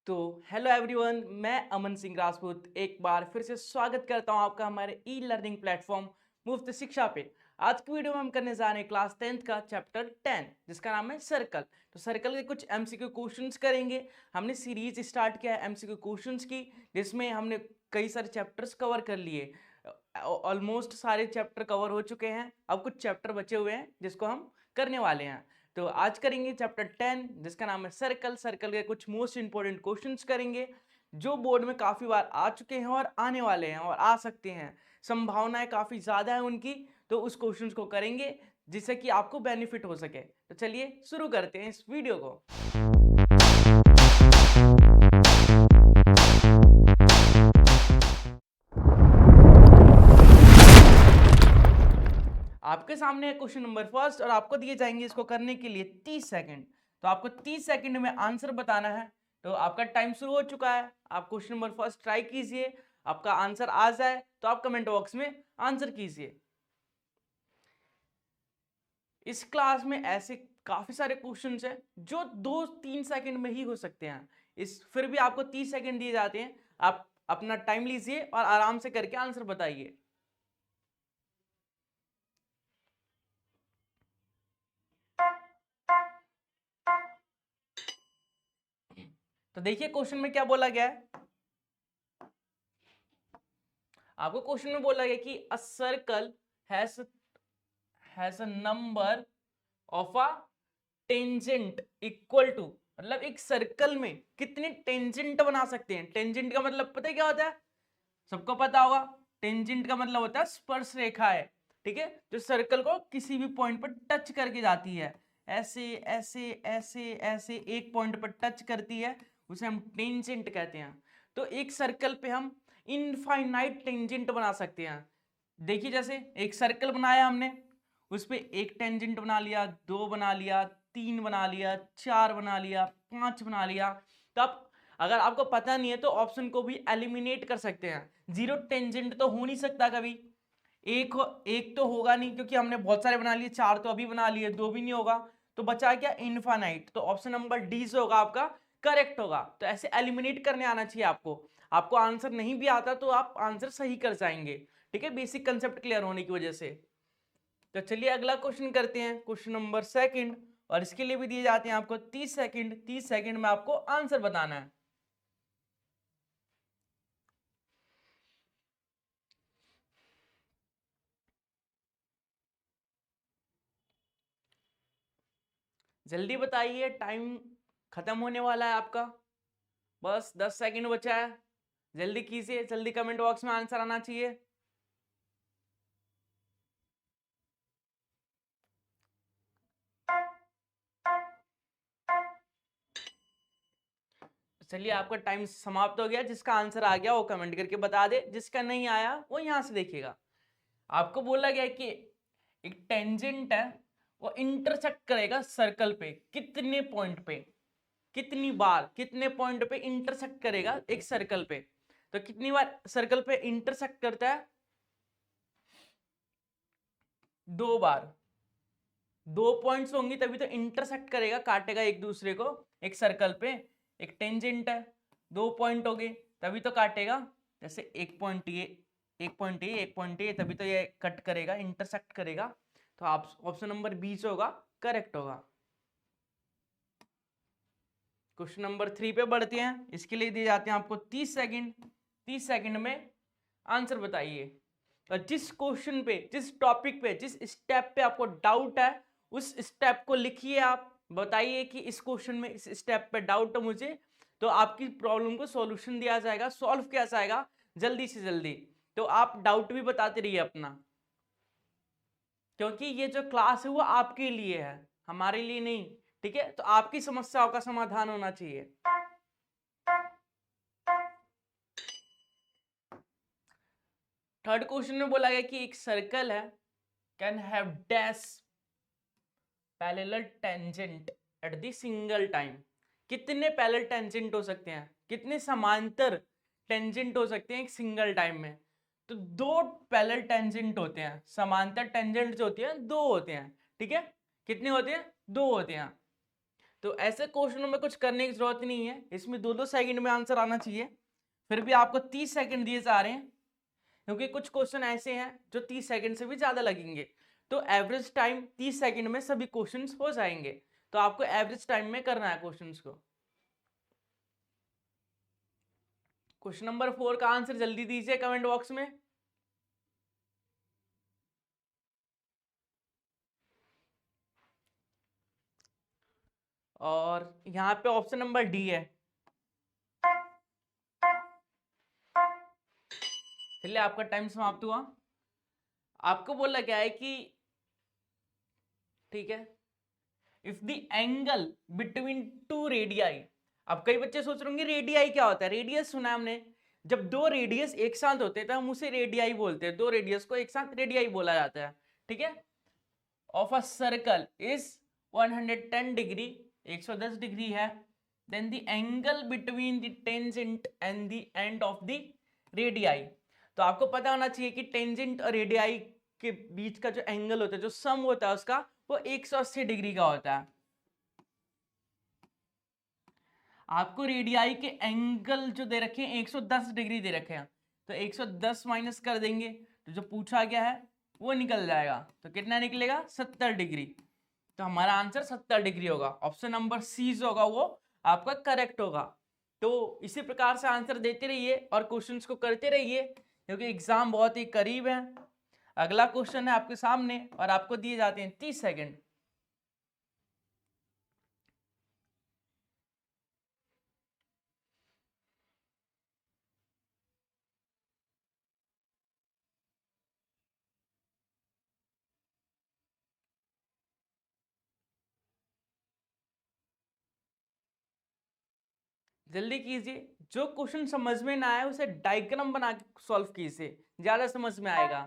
तो hello everyone, मैं अमन सिंह राजपूत एक बार फिर से स्वागत करता हूं आपका हमारे ई लर्निंग प्लेटफॉर्म मुफ्त शिक्षा पे। आज की वीडियो में हम करने जा रहे हैं क्लास 10th का चैप्टर 10 जिसका नाम है सर्कल। तो सर्कल के कुछ एमसीक्यू क्वेश्चंस करेंगे। हमने सीरीज स्टार्ट किया है एमसीक्यू क्वेश्चंस की, जिसमें हमने कई सारे चैप्टर्स कवर कर लिए। ऑलमोस्ट सारे चैप्टर कवर हो चुके हैं, अब कुछ चैप्टर बचे हुए हैं जिसको हम करने वाले हैं। तो आज करेंगे चैप्टर 10 जिसका नाम है सर्कल। सर्कल के कुछ मोस्ट इंपोर्टेंट क्वेश्चंस करेंगे जो बोर्ड में काफी बार आ चुके हैं और आने वाले हैं और आ सकते हैं, संभावनाएं काफी ज्यादा है उनकी। तो उस क्वेश्चंस को करेंगे जिससे कि आपको बेनिफिट हो सके। तो चलिए शुरू करते हैं इस वीडियो को। आपके सामने है क्वेश्चन नंबर फर्स्ट और आपको दिए जाएंगे इसको करने के लिए 30 सेकंड। तो आपको 30 सेकंड में आंसर बताना है। तो आपका टाइम शुरू हो चुका है। आप क्वेश्चन नंबर फर्स्ट ट्राई कीजिए। आपका आंसर आ जाए तो आप कमेंट बॉक्स में आंसर कीजिए। इस क्लास में ऐसे काफी सारे क्वेश्चंस हैं जो 2-3 सेकंड में ही हो सकते हैं। इस फिर भी आपको 30 सेकंड दिए जाते हैं। आप अपना टाइम लीजिए और आराम से करके आंसर बताइए। तो देखिए क्वेश्चन में क्या बोला गया है। आपको क्वेश्चन में बोला गया कि a circle has a number of a tangent equal to, मतलब एक सर्कल में कितने टेंजेंट बना सकते हैं। टेंजेंट का मतलब पता है क्या होता है, सबको पता होगा। टेंजेंट का मतलब होता है स्पर्श रेखा है, ठीक है, जो सर्कल को किसी भी पॉइंट पर टच करके जाती है। ऐसे ऐसे ऐसे ऐसे एक पॉइंट पर टच करती है, उसे हम टेंजेंट कहते हैं। तो एक सर्कल पे हम इनफाइनाइट टेंजेंट बना सकते हैं। देखिए जैसे एक सर्कल बनाया हमने, उस पे एक टेंजेंट बना लिया, दो बना लिया, तीन बना लिया, चार बना लिया, पांच बना लिया। तो आप अगर आपको पता नहीं है तो ऑप्शन को भी एलिमिनेट कर सकते हैं। जीरो टेंजेंट तो हो नहीं सकता कभी, एक तो होगा नहीं क्योंकि हमने बहुत सारे बना लिए। चार तो अभी बना लिए, दो भी नहीं होगा। तो बचा क्या, इनफाइनाइट। तो ऑप्शन नंबर डी जो होगा आपका करेक्ट होगा। तो ऐसे एलिमिनेट करने आना चाहिए आपको। आपको आंसर नहीं भी आता तो आप आंसर सही कर जाएंगे, ठीक है, बेसिक कंसेप्ट क्लियर होने की वजह से। तो चलिए अगला क्वेश्चन करते हैं, क्वेश्चन नंबर सेकंड। और इसके लिए भी दिए जाते हैं आपको 30 सेकंड। 30 सेकंड में आपको आंसर बताना है। जल्दी बताइए, टाइम खत्म होने वाला है आपका। बस 10 सेकंड बचा है। जल्दी कीजिए, जल्दी कमेंट बॉक्स में आंसर आना चाहिए। चलिए आपका टाइम समाप्त हो गया। जिसका आंसर आ गया वो कमेंट करके बता दे, जिसका नहीं आया वो यहां से देखिएगा। आपको बोला गया कि एक टेंजेंट है, वो इंटरसेक्ट करेगा सर्कल पे कितने पॉइंट पे, कितनी बार, कितने पॉइंट पे इंटरसेक्ट करेगा एक सर्कल पे। तो कितनी बार सर्कल पे इंटरसेक्ट करता है, दो बार। दो पॉइंट्स होंगी तभी तो इंटरसेक्ट करेगा, काटेगा एक दूसरे को एक सर्कल पे। एक टेंजेंट है, दो पॉइंट हो गए तभी तो काटेगा। जैसे एक पॉइंट ये, एक पॉइंट ये, एक पॉइंट ये, तभी तो ये कट करेगा, इंटरसेक्ट करेगा। तो आप ऑप्शन नंबर बी जो होगा करेक्ट होगा। क्वेश्चन नंबर 3 पे बढ़ते हैं। इसके लिए दिए जाते हैं आपको 30 सेकंड। 30 सेकंड में आंसर बताइए। और जिस क्वेश्चन पे, जिस टॉपिक पे, जिस स्टेप पे आपको डाउट है, उस स्टेप को लिखिए। आप बताइए कि इस क्वेश्चन में इस स्टेप पे डाउट है मुझे, तो आपकी प्रॉब्लम को सॉल्यूशन दिया जाएगा, सॉल्व किया जाएगा जल्दी से जल्दी। तो आप डाउट भी बताते रहिए अपना, क्योंकि ये जो क्लास है वो आपके लिए है, हमारे लिए नहीं, ठीक है। तो आपकी समस्याओं का समाधान होना चाहिए। थर्ड क्वेश्चन में बोला गया कि एक सर्कल है, can have dash parallel tangent at the single time. कितने पैरेलल टेंजेंट हो सकते हैं, कितने समांतर टेंजेंट हो सकते हैं एक सिंगल टाइम में। तो दो पैरेलल टेंजेंट होते हैं। समांतर टेंजेंट जो होती है दो होते हैं, ठीक है। कितने होते हैं, दो होते हैं। तो ऐसे क्वेश्चनों में कुछ करने की जरूरत नहीं है, इसमें 2-2 सेकंड में आंसर आना चाहिए, फिर भी आपको 30 सेकंड दिए जा रहे हैं, क्योंकि कुछ क्वेश्चन ऐसे हैं जो 30 सेकंड से भी ज्यादा लगेंगे। तो एवरेज टाइम 30 सेकंड में सभी क्वेश्चंस हो जाएंगे, तो आपको एवरेज टाइम में करना है क्वेश्चंस को। क्वेश्चन नंबर 4 का आंसर जल्दी दीजिए कमेंट बॉक्स में। और यहाँ पे ऑप्शन नंबर डी है। चलिए आपका टाइम समाप्त हुआ। आपको बोला गया है कि ठीक है, if the angle between two radii. अब कई बच्चे सोच रहे होंगे रेडियाई क्या होता है, रेडियस सुना है हमने, जब दो रेडियस एक साथ होते हैं तो हम उसे रेडियाई बोलते हैं, दो रेडियस को एक साथ रेडियाई बोला जाता है, ठीक है। Of a circle is 110 degree, 110 degree है, then the angle between the tangent and the end of the radii. तो आपको पता होना चाहिए कि टेंजेंट और रेडियाई के बीच का जो एंगल होता है, जो सम होता है उसका, वो 180 डिग्री का होता है। आपको रेडियाई के एंगल जो दे रखे हैं 110 डिग्री दे रखे हैं, तो 110 माइनस कर देंगे तो जो पूछा गया है वो निकल जाएगा, तो कितना निकलेगा 70 डिग्री। तो हमारा आंसर 70 डिग्री होगा, ऑप्शन नंबर सी जो होगा वो आपका करेक्ट होगा। तो इसी प्रकार से आंसर देते रहिए और क्वेश्चंस को करते रहिए, क्योंकि एग्जाम बहुत ही करीब है। अगला क्वेश्चन है आपके सामने और आपको दिए जाते हैं 30 सेकंड। जल्दी कीजिए, जो क्वेश्चन समझ में ना आए उसे डायग्राम बना के सॉल्व कीजिए, ज्यादा समझ में आएगा।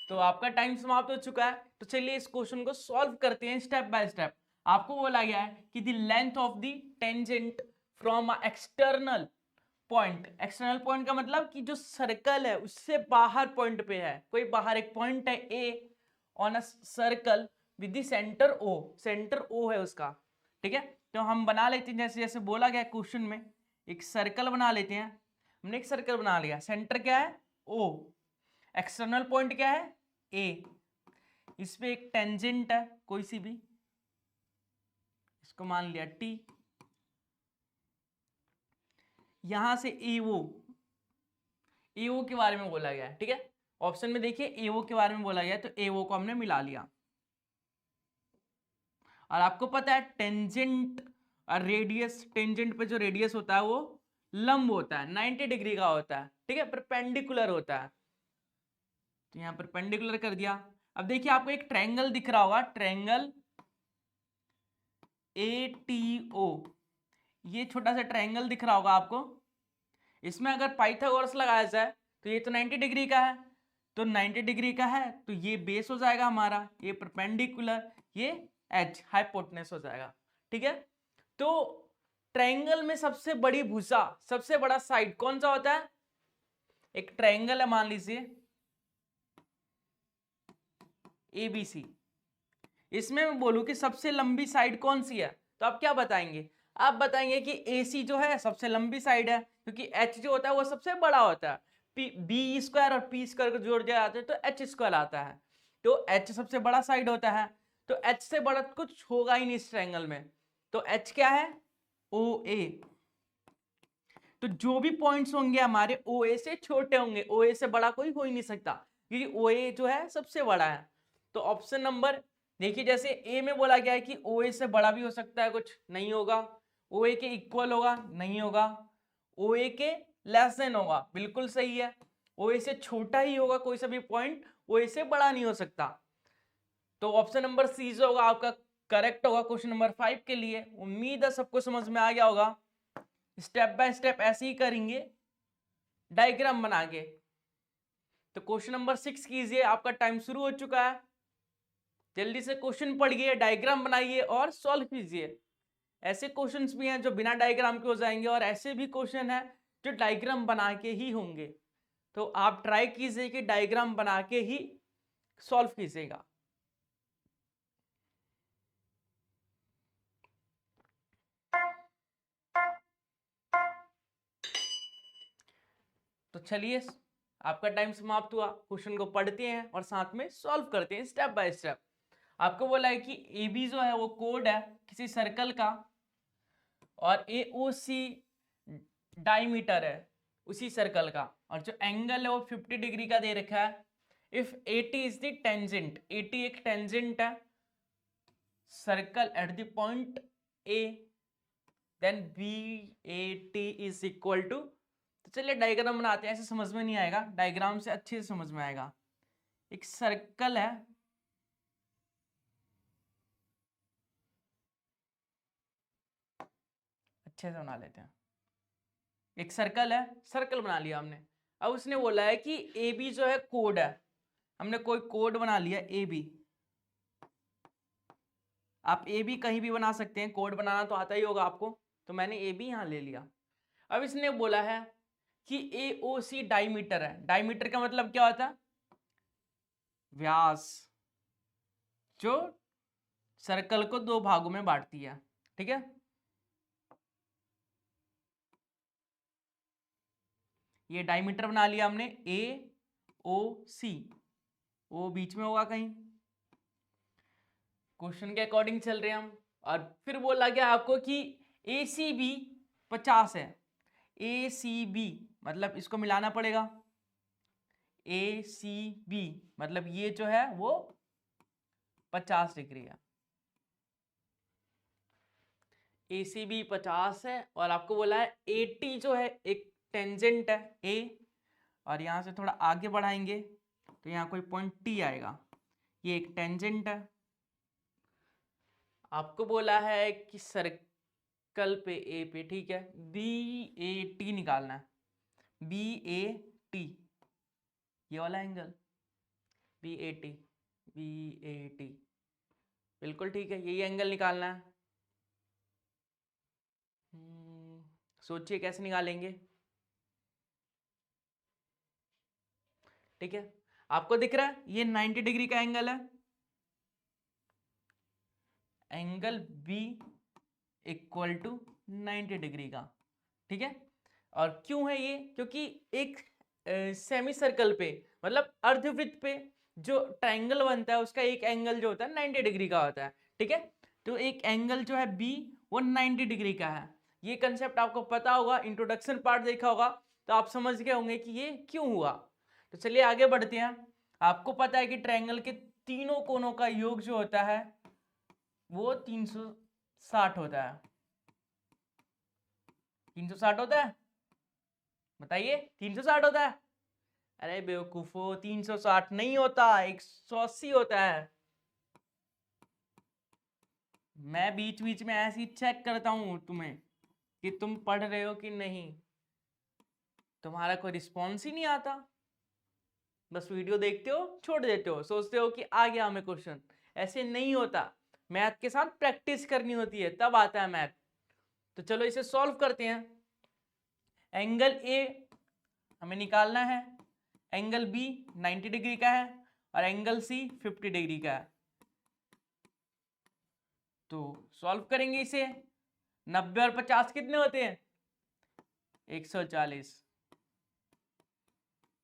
तो आपका टाइम समाप्त हो चुका है, तो चलिए इस क्वेश्चन को सॉल्व करते हैं स्टेप बाय स्टेप। आपको बोला गया है कि the length of the tangent from external point, external point का मतलब कि जो सर्कल है उससे बाहर पॉइंट पे है, कोई बाहर एक पॉइंट है A on a circle with the centre O, centre O है उसका, ठीक है। तो हम बना लेते हैं जैसे जैसे बोला गया क्वेश्चन में, एक सर्कल बना लेते हैं। हमने एक सर्कल बना लिया, सेंटर क्या है ओ, एक्सटर्नल पॉइंट क्या है ए, इस पे एक टेंजेंट है कोई सी भी, इसको मान लिया टी, यहां से एओ, एओ के बारे में बोला गया है, ठीक है। ऑप्शन में देखिए एओ के बारे में बोला गया है, तो एओ को हमने मिला लिया। और आपको पता है टेंजेंट और रेडियस, टेंजेंट पे जो रेडियस होता है वो लंब होता है, 90 डिग्री का होता है, ठीक है, परपेंडिकुलर होता है। तो यहां परपेंडिकुलर कर दिया। अब देखिए आपको एक ट्रायंगल दिख रहा होगा, ट्रायंगल ATO, ये छोटा सा ट्रायंगल दिख रहा होगा आपको। इसमें अगर पाइथागोरस लगाया जाए तो ये तो 90 डिग्री का है, तो 90 डिग्री का है तो ये बेस हो जाएगा हमारा, ये परपेंडिकुलर, ये एज हाइपोटेनस हो जाएगा, ठीक है। तो ट्रायंगल में सबसे बड़ी भुजा, सबसे बड़ा साइड कौन सा होता है, एक ट्रायंगल है मान लीजिए ABC, इसमें मैं बोलूं कि सबसे लंबी साइड कौन सी है, तो आप क्या बताएंगे, आप बताएंगे कि AC जो है सबसे लंबी साइड है, क्योंकि H जो होता है वो सबसे बड़ा होता है, बी स्क्वायर और पी स्क्वायर को जोड़ दिया जाता है तो H स्क्वायर आता है, तो H सबसे बड़ा साइड होता है, तो H से बड़ा कुछ होगा ही नहीं इस ट्रायंगल में, तो H क्या है OA। तो जो भी पॉइंट्स होंगे हमारे OA से छोटे होंगे, OA से बड़ा कोई हो ही नहीं सकता, क्योंकि OA जो है सबसे बड़ा है। तो ऑप्शन नंबर देखिए, जैसे ए में बोला गया है कि OA से बड़ा भी हो सकता है, कुछ नहीं होगा, OA के इक्वल होगा नहीं होगा, OA के लेस देन होगा बिल्कुल सही है, OA से छोटा ही होगा कोई सा भी पॉइंट, OA से बड़ा नहीं हो सकता। तो ऑप्शन नंबर सी जो होगा आपका करेक्ट होगा क्वेश्चन नंबर 5 के लिए। उम्मीद है सबको समझ में आ गया होगा, स्टेप बाय स्टेप ऐसे ही करेंगे डायग्राम बना के। तो क्वेश्चन नंबर 6 कीजिए, आपका टाइम शुरू हो चुका है, जल्दी से क्वेश्चन पढ़िए, डायग्राम बनाइए और सॉल्व कीजिए। ऐसे क्वेश्चंस भी हैं जो बिना डायग्राम के हो जाएंगे और ऐसे भी क्वेश्चन हैं जो डायग्राम बना के ही होंगे, तो आप ट्राई कीजिए कि डायग्राम बना के ही सॉल्व कीजिएगा। तो चलिए आपका टाइम समाप्त हुआ, क्वेश्चन को पढ़ते हैं और साथ में सॉल्व करते हैं स्टेप बाय स्टेप। आपको बोला है कि ए बी जो है वो कोड है किसी सर्कल का और ए ओ सी डायमीटर है उसी सर्कल का, और जो एंगल है वो 50 डिग्री का दे रखा है। इफ 80 इज द टेंजेंट, 80 एक टेंजेंट है circle at the point A, then BAT is equal to, तो चलिए डायग्राम बनाते हैं, ऐसे समझ में नहीं आएगा, डायग्राम से अच्छे से समझ में आएगा। एक सर्कल है, अच्छे से बना लेते हैं। एक सर्कल है, सर्कल बना लिया हमने। अब उसने बोला है कि ए बी जो है कोड है, हमने कोई कोड बना लिया ए बी। आप ए बी कहीं भी बना सकते हैं, कोड बनाना तो आता ही होगा आपको, तो मैंने ए बी यहां ले लिया। अब इसने बोला है कि ए ओ सी डायमीटर है। डायमीटर का मतलब क्या होता है? व्यास, जो सर्कल को दो भागों में बांटती है, ठीक है। ये डायमीटर बना लिया हमने, ए ओ सी, ओ बीच में होगा कहीं, क्वेश्चन के अकॉर्डिंग चल रहे हैं हम। और फिर बोला गया आपको कि ए सी बी 50 है, ए सी बी मतलब इसको मिलाना पड़ेगा, ए सी बी मतलब ये जो है वो 50 डिग्री है, ए सी बी 50 है। और आपको बोला है 80 जो है एक टेंजेंट है ए, और यहां से थोड़ा आगे बढ़ाएंगे तो यहाँ कोई पॉइंट टी आएगा, ये एक टेंजेंट है। आपको बोला है कि सर्कल पे ए पे, ठीक है, BAT निकालना है, BAT ये वाला एंगल, BAT बिल्कुल ठीक है, यही एंगल निकालना है। सोचिए कैसे निकालेंगे, ठीक है। आपको दिख रहा है ये 90 डिग्री का एंगल है, angle B equal to 90 degree का, ठीक है। और क्यों है ये? क्योंकि एक सेमी सर्कल पे मतलब अर्धवृत्त पे जो ट्रायंगल बनता है उसका एक एंगल जो होता है 90 डिग्री का होता है, ठीक है। तो एक एंगल जो है बी वो 90 डिग्री का है। ये कंसेप्ट आपको पता होगा, इंट्रोडक्शन पार्ट देखा होगा, तो आप समझ गए होंगे कि ये क्यों हुआ। तो चलिए आगे बढ़ते हैं। आपको पता है कि ट्रायंगल के तीनों कोनों का योग जो होता है वो 360 होता है। 360 होता है, बताइए 360 होता है? अरे बेवकूफो, 360 नहीं होता, 180 होता है। मैं बीच बीच में ऐसे ही चेक करता हूं तुम्हें कि तुम पढ़ रहे हो कि नहीं, तुम्हारा कोई रिस्पॉन्स ही नहीं आता, बस वीडियो देखते हो छोड़ देते हो, सोचते हो कि आ गया हमें क्वेश्चन। ऐसे नहीं होता, मैथ के साथ प्रैक्टिस करनी होती है तब आता है मैथ। तो चलो इसे सॉल्व करते हैं। एंगल ए हमें निकालना है, एंगल बी 90 डिग्री का है और एंगल सी 50 डिग्री का है। तो सॉल्व करेंगे इसे। 90 और 50 कितने होते हैं? 140,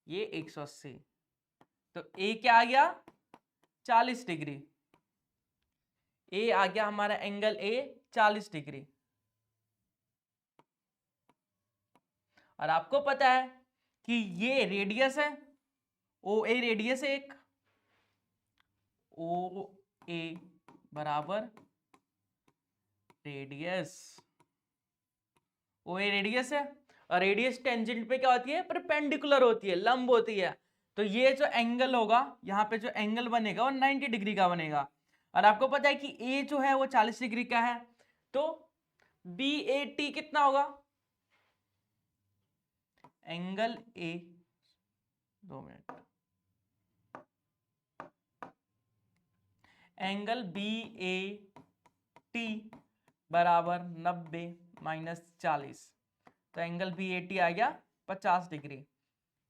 ये 180, तो ए क्या आ गया? 40 डिग्री। ए आ गया हमारा एंगल ए 40 डिग्री। और आपको पता है कि ये रेडियस है, ओ ए रेडियस है एक, ओ ए बराबर रेडियस, ओ ए रेडियस है। और रेडियस टेंजेंट पे क्या होती है? परपेंडिकुलर होती है, लंब होती है। तो ये जो एंगल होगा, यहाँ पे जो एंगल बनेगा वो 90 डिग्री का बनेगा। और आपको पता है कि ए जो है वो 40 डिग्री का है, तो BAT कितना होगा? Angle A, 2 minute, angle BAT बराबर 90 माइनस 40, तो एंगल BAT आ गया 50 डिग्री।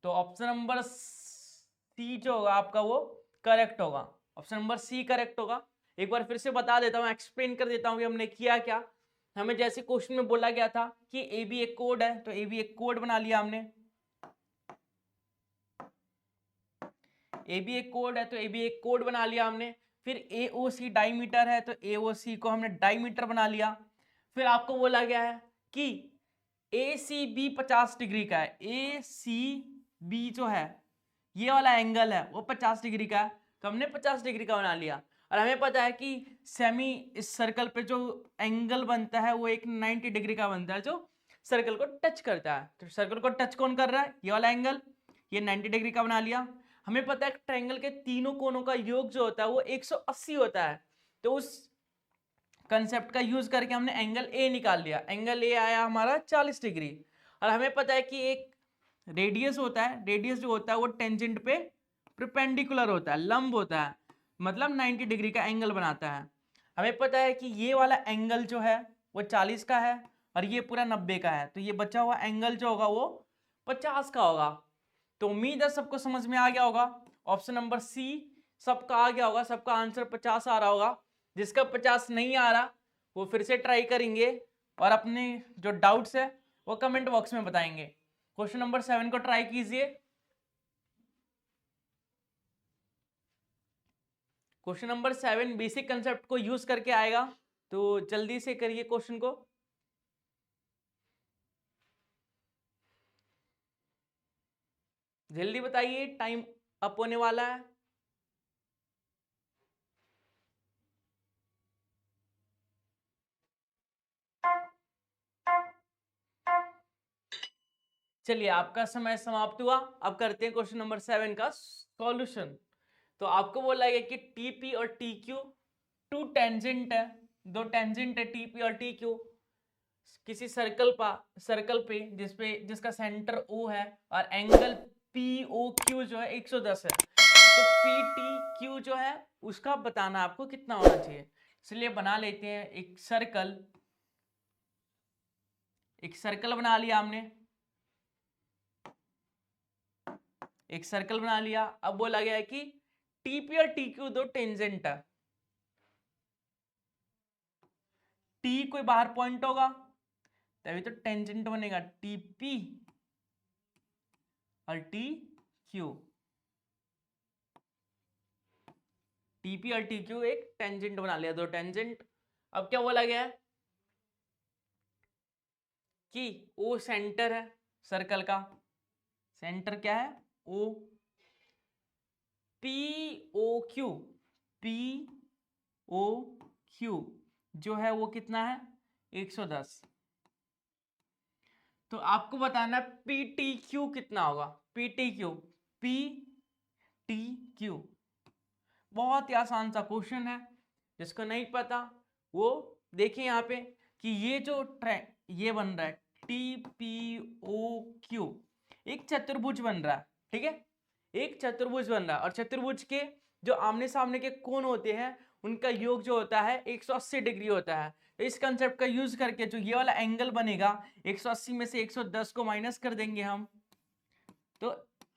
तो ऑप्शन नंबर सी जो होगा आपका वो करेक्ट होगा, ऑप्शन नंबर सी करेक्ट होगा। एक बार फिर से बता देता हूँ, एक्सप्लेन कर देता हूँ कि हमने किया क्या। हमें जैसे क्वेश्चन में बोला गया था कि ए बी एक कोड है, तो ए बी एक कोड बना लिया हमने, ए भी एक कोड है तो ए भी एक कोड बना लिया हमने। फिर AOC डायमीटर है तो AOC को हमने डायमीटर बना लिया। फिर आपको बोला गया है कि ACB 50 डिग्री का है, ACB जो है ये वाला एंगल है वो 50 डिग्री का है, तो हमने 50 डिग्री का बना लिया। और हमें पता है कि सेमी इस सर्कल पे जो एंगल बनता है वो एक 90 डिग्री का बनता है जो सर्कल को टच करता है। तो सर्कल को टच कौन कर रहा है, ये वाला एंगल, ये 90 डिग्री का बना लिया। हमें पता है ट्रायंगल के तीनों कोनों का योग जो होता है वो 180 होता है, तो उस कंसेप्ट का यूज करके हमने एंगल ए निकाल लिया। एंगल ए आया हमारा 40 डिग्री। और हमें पता है कि एक रेडियस होता है, रेडियस जो होता है वो टेंजेंट पे परपेंडिकुलर होता है, लंब होता है, मतलब 90 डिग्री का एंगल बनाता है। हमें पता है कि ये वाला एंगल जो है वो 40 का है और ये पूरा 90 का है, तो ये बचा हुआ एंगल जो होगा वो 50 का होगा। तो उम्मीद है सबको समझ में आ गया होगा। ऑप्शन नंबर सी सबका आ गया होगा, सबका आंसर 50 आ रहा होगा। जिसका 50 नहीं आ रहा वो फिर से ट्राई करेंगे और अपने जो डाउट्स है वो कमेंट बॉक्स में बताएंगे। क्वेश्चन नंबर 7 को ट्राई कीजिए। क्वेश्चन नंबर 7 बेसिक कंसेप्ट को यूज करके आएगा, तो जल्दी से करिए क्वेश्चन को। जल्दी बताइए, टाइम अप होने वाला है। चलिए आपका समय समाप्त हुआ। अब करते हैं क्वेश्चन नंबर 7 का सॉल्यूशन। तो आपको बोला गया कि टीपी और टीक्यू टू टेंजेंट है, दो टेंजेंट है टीपी और टीक्यू किसी सर्कल पे जिसका सेंटर O है और एंगल POQ जो है 110 है। तो PTQ जो है उसका बताना आपको कितना होना चाहिए। इसलिए बना लेते हैं एक सर्कल बना लिया हमने, एक सर्कल बना लिया। अब बोला गया है कि टीपी और टीक्यू दो टेंजेंट है, टी कोई बाहर पॉइंट होगा तभी तो टेंजेंट बनेगा, टीपी और टीक्यू, टीपी और टीक्यू एक टेंजेंट बना लिया, दो टेंजेंट। अब क्या बोला गया है कि O सेंटर है सर्कल का, सेंटर क्या है O, POQ जो है वो कितना है 110। तो आपको बताना है PTQ कितना होगा। PTQ बहुत ही आसान सा क्वेश्चन है, जिसको नहीं पता वो देखिए यहाँ पे कि ये जो ये बन रहा है TPOQ एक चतुर्भुज बन रहा है, ठीक है, एक चतुर्भुज बन रहा है और चतुर्भुज के जो आमने सामने के कोण होते हैं उनका योग जो होता है 180 डिग्री होता है। तो इस कंसेप्ट का यूज करके जो ये वाला एंगल बनेगा 180 में से 110 को माइनस कर देंगे हम, तो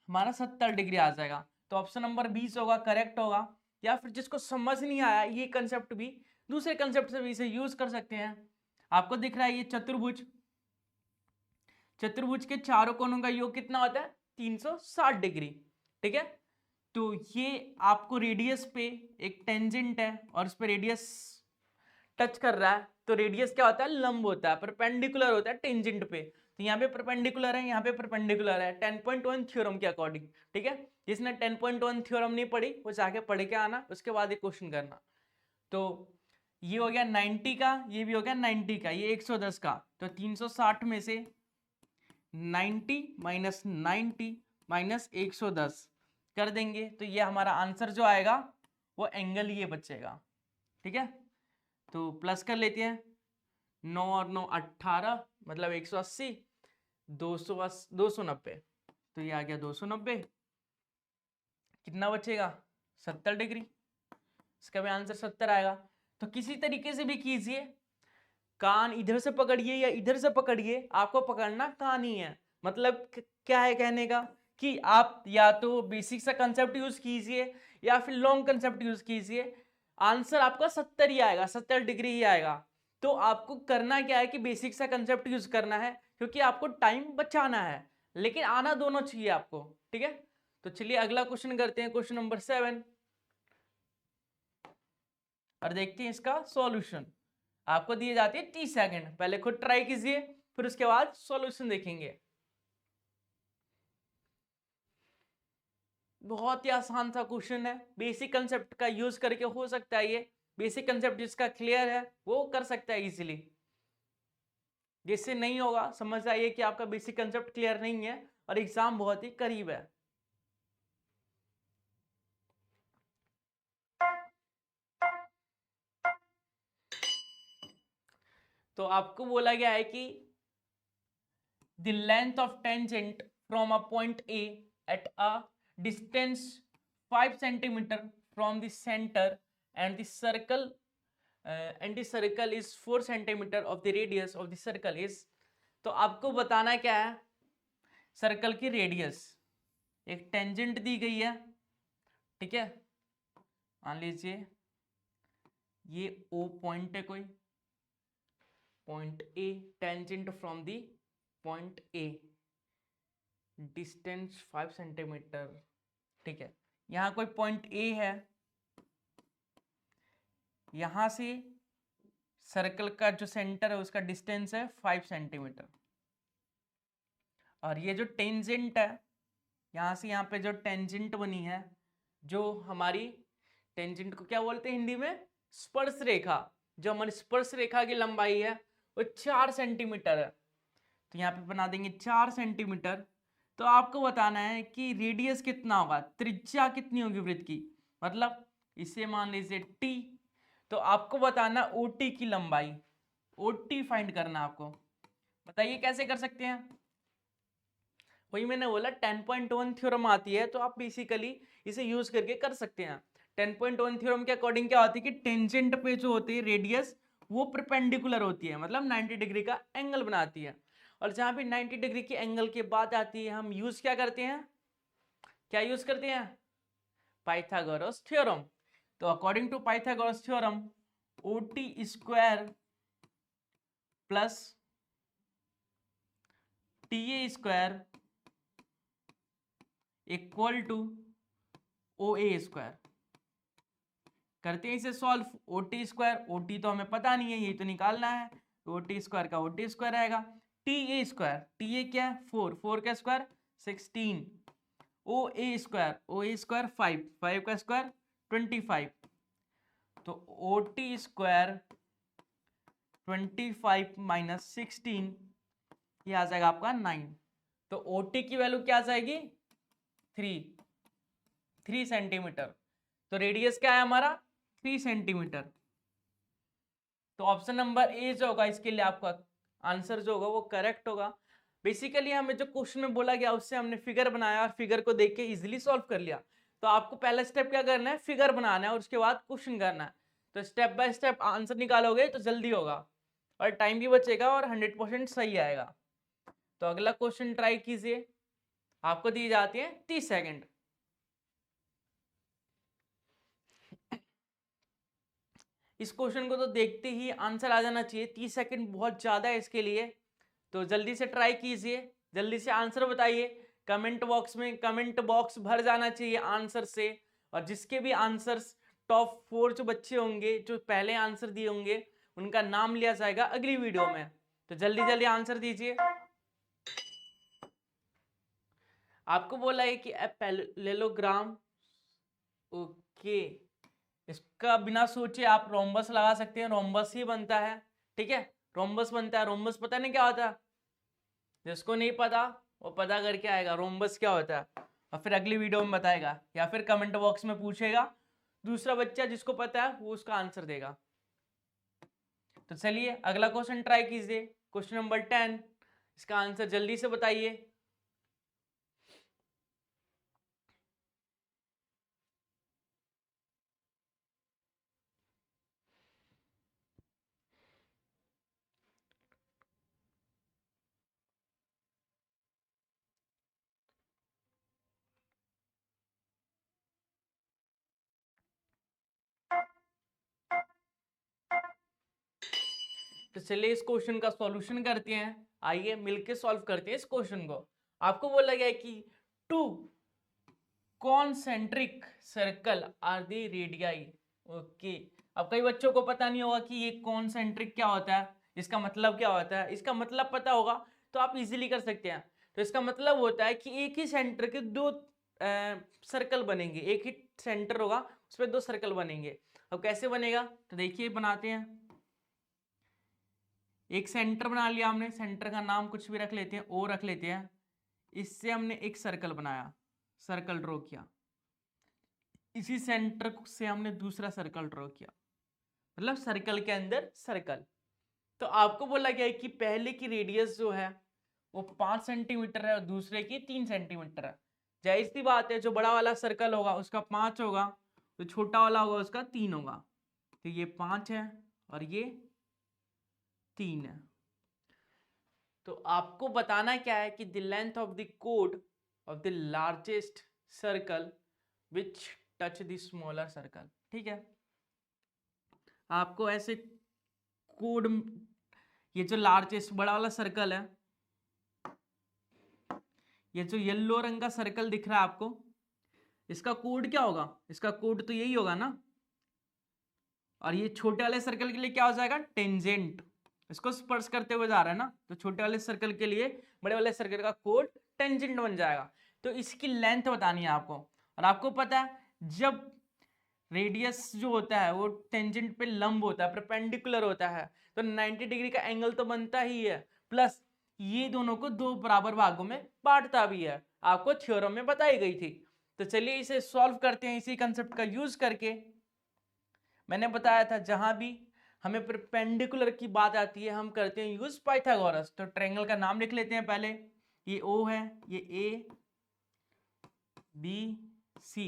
हमारा 70 डिग्री आ जाएगा। तो ऑप्शन नंबर 20 होगा, करेक्ट होगा। या फिर जिसको समझ नहीं आया ये कंसेप्ट भी दूसरे कंसेप्ट से भी इसे यूज कर सकते हैं। आपको दिख रहा है ये चतुर्भुज के चारों कोनों का योग कितना होता है 360 डिग्री, ठीक है। तो ये आपको रेडियस पे एक टेंजेंट है और उस पर रेडियस टच कर रहा है, तो रेडियस क्या होता है लंब होता है, परपेंडिकुलर होता है टेंजेंट पे। तो यहाँ पे परपेंडिकुलर है, यहाँ पे परपेंडिकुलर है 10.1 थ्योरम के अकॉर्डिंग, ठीक है। जिसने 10.1 थ्योरम नहीं पढ़ी वो जाके पढ़ के आना, उसके बाद एक क्वेश्चन करना। तो ये हो गया 90 का, ये भी हो गया 90 का, ये 110 का। तो 360 में से 90 माइनस 90 माइनस 110 कर देंगे तो ये हमारा आंसर जो आएगा वो एंगल ये बचेगा, ठीक है। तो प्लस कर लेते हैं, 9 और 9 18 मतलब 180, 290, तो ये आ गया 290। कितना बचेगा 70 डिग्री, इसका भी आंसर 70 आएगा। तो किसी तरीके से भी कीजिए, कान इधर से पकड़िए या इधर से पकड़िए, आपको पकड़ना कान ही है। मतलब क्या है कहने का कि आप या तो बेसिक सा कंसेप्ट यूज कीजिए या फिर लॉन्ग कंसेप्ट यूज कीजिए, आंसर आपका 70 ही आएगा, 70 डिग्री ही आएगा। तो आपको करना क्या है कि बेसिक सा कंसेप्ट यूज करना है, क्योंकि आपको टाइम बचाना है, लेकिन आना दोनों चाहिए आपको, ठीक है। तो चलिए अगला क्वेश्चन करते हैं, क्वेश्चन नंबर 7, और देखते हैं इसका सॉल्यूशन। आपको दिए जाते हैं 30 सेकंड, पहले खुद ट्राई कीजिए, फिर उसके बाद सॉल्यूशन देखेंगे। बहुत ही आसान सा क्वेश्चन है, बेसिक कंसेप्ट का यूज करके हो सकता है ये। बेसिक कंसेप्ट जिसका क्लियर है वो कर सकता है इजीली, जिससे नहीं होगा समझ आइए कि आपका बेसिक कंसेप्ट क्लियर नहीं है और एग्जाम बहुत ही करीब है। तो आपको बोला गया है कि the length of tangent from a point A at a distance 5 centimeter from the center and the circle is 4 centimeter of the radius of the circle is। तो आपको बताना क्या है, सर्कल की रेडियस, एक टेंजेंट दी गई है, ठीक है, मान लीजिए ये O पॉइंट है, कोई point A, tangent from the point A, distance 5 centimetre, ठीक है। यहां कोई पॉइंट A है, यहां से सर्कल का जो सेंटर है उसका डिस्टेंस है 5 सेंटीमीटर, और ये जो टेंजेंट है, यहां से यहां पे जो टेंजेंट बनी है, जो हमारी टेंजेंट को क्या बोलते हैं हिंदी में, स्पर्श रेखा, जो हमारी स्पर्श रेखा की लंबाई है वो 4 सेंटीमीटर है। तो यहाँ पे बना देंगे 4 सेंटीमीटर। तो आपको बताना है कि रेडियस कितना होगा, त्रिज्या कितनी होगी वृत्त की, मतलब इसे मान लीजिए टी। तो आपको बताना ओटी की लंबाई, ओटी फाइंड करना आपको। बताइए कैसे कर सकते हैं। वही मैंने बोला 10.1 थ्योरम आती है, तो आप बेसिकली इसे यूज करके कर सकते हैं। 10.1 थ्योरम के अकॉर्डिंग क्या होती है कि टेंजेंट पे जो होती है रेडियस वो परपेंडिकुलर होती है, मतलब 90 डिग्री का एंगल बनाती है। और जहां पे 90 डिग्री के एंगल की बात आती है, हम यूज क्या करते हैं, क्या यूज करते हैं, पाइथागोरस थ्योरम। तो according to Pythagoras theorem OT square plus TA square equal to O A square. करते हैं इसे सॉल्व। ओटी स्क्वायर, ओटी तो हमें पता नहीं है, यही तो निकालना है, तो ओटी स्क्वायर का ओटी स्क्वायर आएगा। T A square, T A क्या है 4, 4 का स्क्वायर 16, ओ ए स्क्वायर 5, 5 का स्क्वायर 25। तो ओ टी स्क्वायर 25 माइनस 16, ये आ जाएगा आपका 9। तो ओ टी की वैल्यू क्या आ जाएगी 3 सेंटीमीटर। तो रेडियस क्या है हमारा 3 सेंटीमीटर। तो ऑप्शन नंबर ए जो होगा इसके लिए आपका आंसर जो होगा वो करेक्ट होगा। बेसिकली हमें जो क्वेश्चन में बोला गया उससे हमने फिगर बनाया और फिगर को देख के इजिली सॉल्व कर लिया। तो आपको पहला स्टेप क्या करना है, फिगर बनाना है और उसके बाद क्वेश्चन करना है। तो स्टेप बाय स्टेप आंसर निकालोगे तो जल्दी होगा और टाइम भी बचेगा और 100% सही आएगा। तो अगला क्वेश्चन ट्राई कीजिए, आपको दी जाती है 30 सेकेंड। इस क्वेश्चन को तो देखते ही आंसर आ जाना चाहिए, 30 सेकंड बहुत ज़्यादा है इसके लिए। तो जल्दी से ट्राई कीजिए, जल्दी से आंसर बताइए। कमेंट बॉक्स में कमेंट बॉक्स भर जाना चाहिए आंसर से, और जिसके भी आंसर्स टॉप 4 जो बच्चे होंगे जो पहले आंसर दिए होंगे उनका नाम लिया जाएगा अगली वीडियो में। तो जल्दी जल्दी आंसर दीजिए। आपको बोला है कि पैरेललोग्राम, ओके, इसका बिना सोचे आप रोम्बस लगा सकते हैं, रोम्बस ही बनता है, ठीक है, रोम्बस बनता है। रोम्बस पता नहीं क्या होता है, जिसको नहीं पता वो पता करके आएगा रोम्बस क्या होता है, और फिर अगली वीडियो में बताएगा या फिर कमेंट बॉक्स में पूछेगा। दूसरा बच्चा जिसको पता है वो उसका आंसर देगा। तो चलिए अगला क्वेश्चन ट्राई कीजिए, क्वेश्चन नंबर 10। इसका आंसर जल्दी से बताइए। तो चलिए इस क्वेश्चन का सॉल्यूशन करते हैं, आइए मिलके सॉल्व करते हैं इस क्वेश्चन को। आपको बोला गया है कि 2 concentric circle are the radii. Okay, अब कई बच्चों को पता नहीं होगा कि ये कॉन्सेंट्रिक क्या होता है, इसका मतलब क्या होता है। इसका मतलब पता होगा तो आप इजीली कर सकते हैं। तो इसका मतलब होता है कि एक ही सेंटर के दो सर्कल बनेंगे, एक ही सेंटर होगा उस पर दो सर्कल बनेंगे। अब कैसे बनेगा तो देखिए बनाते हैं। एक सेंटर बना लिया हमने, सेंटर का नाम कुछ भी रख लेते हैं, ओ रख लेते हैं। इससे हमने एक सर्कल बनाया, सर्कल ड्रॉ किया। इसी सेंटर से हमने दूसरा सर्कल ड्रॉ किया, मतलब सर्कल के अंदर सर्कल। तो आपको बोला गया है कि पहले की रेडियस जो है वो 5 सेंटीमीटर है और दूसरे की 3 सेंटीमीटर है। जाहिर सी बात है, जो बड़ा वाला सर्कल होगा उसका 5 होगा, तो छोटा वाला होगा उसका 3 होगा। तो ये 5 है और ये 3 है। तो आपको बताना क्या है कि the length of the code of the largest circle which touch the smaller circle. ठीक है, आपको ऐसे कोड, ये जो लार्जेस्ट बड़ा वाला सर्कल है, ये जो येलो रंग का सर्कल दिख रहा है आपको, इसका कोड क्या होगा, इसका कोड तो यही होगा ना। और ये छोटे वाले सर्कल के लिए क्या हो जाएगा, टेंजेंट, इसको स्पर्श करते हुए जा रहा है ना, तो छोटे वाले सर्कल के लिए बड़े वाले सर्कल का कोड टेंजेंट बन जाएगा। तो इसकी लेंथ बतानी है आपको। और आपको पता है जब रेडियस जो होता है वो टेंजेंट पे लंब होता है, परपेंडिकुलर होता है, तो 90 डिग्री का एंगल तो बनता ही है, प्लस ये दोनों को दो बराबर भागों में बांटता भी है, आपको थ्योरम में बताई गई थी। तो चलिए इसे सॉल्व करते हैं इसी कंसेप्ट का यूज करके। मैंने बताया था जहां भी हमें परपेंडिकुलर की बात आती है हम करते हैं यूज पाइथागोरस। तो ट्रायंगल का नाम लिख लेते हैं पहले, ये ओ है, ये ए बी सी।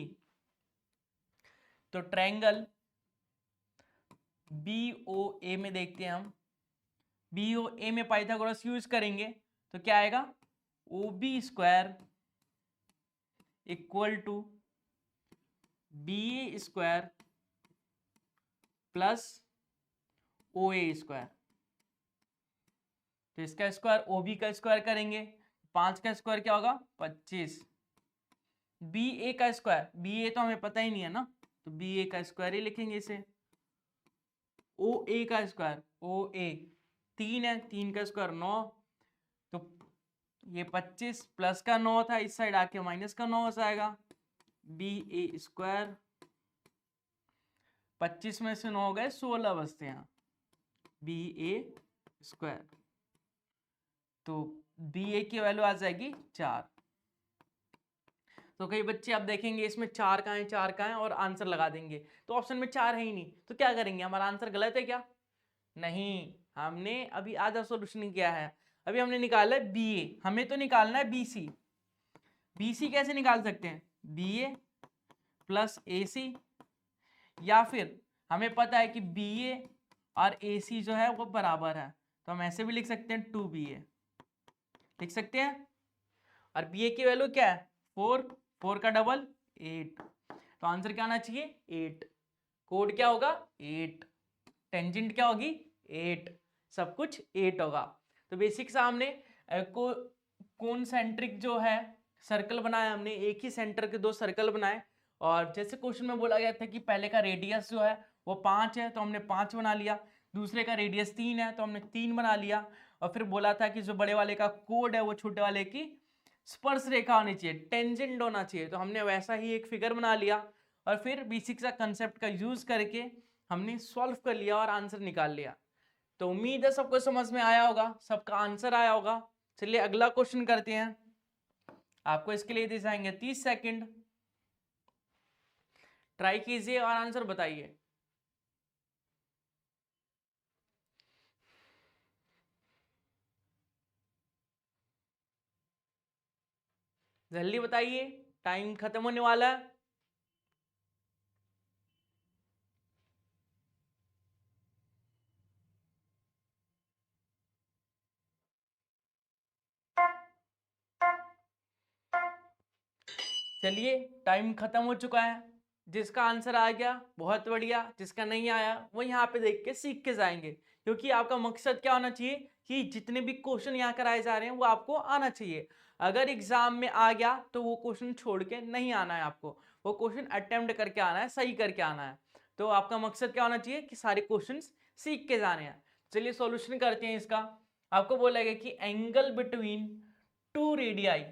तो ट्रायंगल बी ओ ए में देखते हैं हम, बी ओ ए में पाइथागोरस यूज करेंगे तो क्या आएगा, O B square equal to B A square plus O A square. तो इसका स्क्वायर ओ बी का स्क्वायर करेंगे, 5 का स्क्वायर क्या होगा 25, बी ए का स्क्वायर, बी ए तो हमें पता ही नहीं है ना, तो बी ए का स्क्वायर ही लिखेंगे इसे। ओ ए का स्क्वायर, ओ ए 3 है, 3 का स्क्वायर 9, तो ये 25 प्लस का 9 था, इस साइड आके माइनस का 9 हो जाएगा। बी ए स्क्वायर 25 में से 9 गए 16 बचते हैं, बी ए स्क्वायर। तो बी ए की वैल्यू आ जाएगी 4। तो कई बच्चे आप देखेंगे इसमें 4 कहाँ है 4 कहाँ है और आंसर लगा देंगे, तो ऑप्शन में 4 है ही नहीं, तो क्या करेंगे, हमारा आंसर गलत है क्या। नहीं, हमने अभी आधा सोल्यूशन किया है, अभी हमने निकाला है बी ए, हमें तो निकालना है बी सी। बी सी कैसे निकाल सकते हैं, बी ए प्लस ए सी, या फिर हमें पता है कि बी ए और ए सी जो है वो बराबर है, तो हम ऐसे भी लिख सकते हैं 2BA लिख सकते हैं। और बी ए की वैल्यू क्या है 4, 4 का डबल 8, तो आंसर क्या आना चाहिए 8। कोड क्या होगा 8, टेंजेंट क्या होगी 8, सब कुछ 8 होगा। तो बेसिक सा हमने कॉन्सेंट्रिक जो है सर्कल बनाया, हमने एक ही सेंटर के दो सर्कल बनाए। और जैसे क्वेश्चन में बोला गया था कि पहले का रेडियस जो है वो 5 है, तो हमने 5 बना लिया, दूसरे का रेडियस 3 है तो हमने 3 बना लिया। और फिर बोला था कि जो बड़े वाले का कोड है वो छोटे वाले की स्पर्श रेखा होनी चाहिए, टेंजेंट होना चाहिए, तो हमने वैसा ही एक फिगर बना लिया। और फिर बेसिक सा कंसेप्ट का यूज करके हमने सॉल्व कर लिया और आंसर निकाल लिया। तो उम्मीद है सबको समझ में आया होगा, सबका आंसर आया होगा। चलिए अगला क्वेश्चन करते हैं, आपको इसके लिए दे जाएंगे 30 सेकंड, ट्राई कीजिए और आंसर बताइए। जल्दी बताइए, टाइम खत्म होने वाला है। चलिए टाइम खत्म हो चुका है। जिसका आंसर आ गया बहुत बढ़िया, जिसका नहीं आया वो यहाँ पे देख के सीख के जाएंगे, क्योंकि आपका मकसद क्या होना चाहिए कि जितने भी क्वेश्चन यहाँ कराए जा रहे हैं वो आपको आना चाहिए। अगर एग्जाम में आ गया तो वो क्वेश्चन छोड़ के नहीं आना है, आपको वो क्वेश्चन अटेम्प्ट करके आना है, सही करके आना है। तो आपका मकसद क्या होना चाहिए कि सारे क्वेश्चन सीख के जाने हैं। चलिए सॉल्यूशन करते हैं इसका। आपको बोला गया कि angle between two radii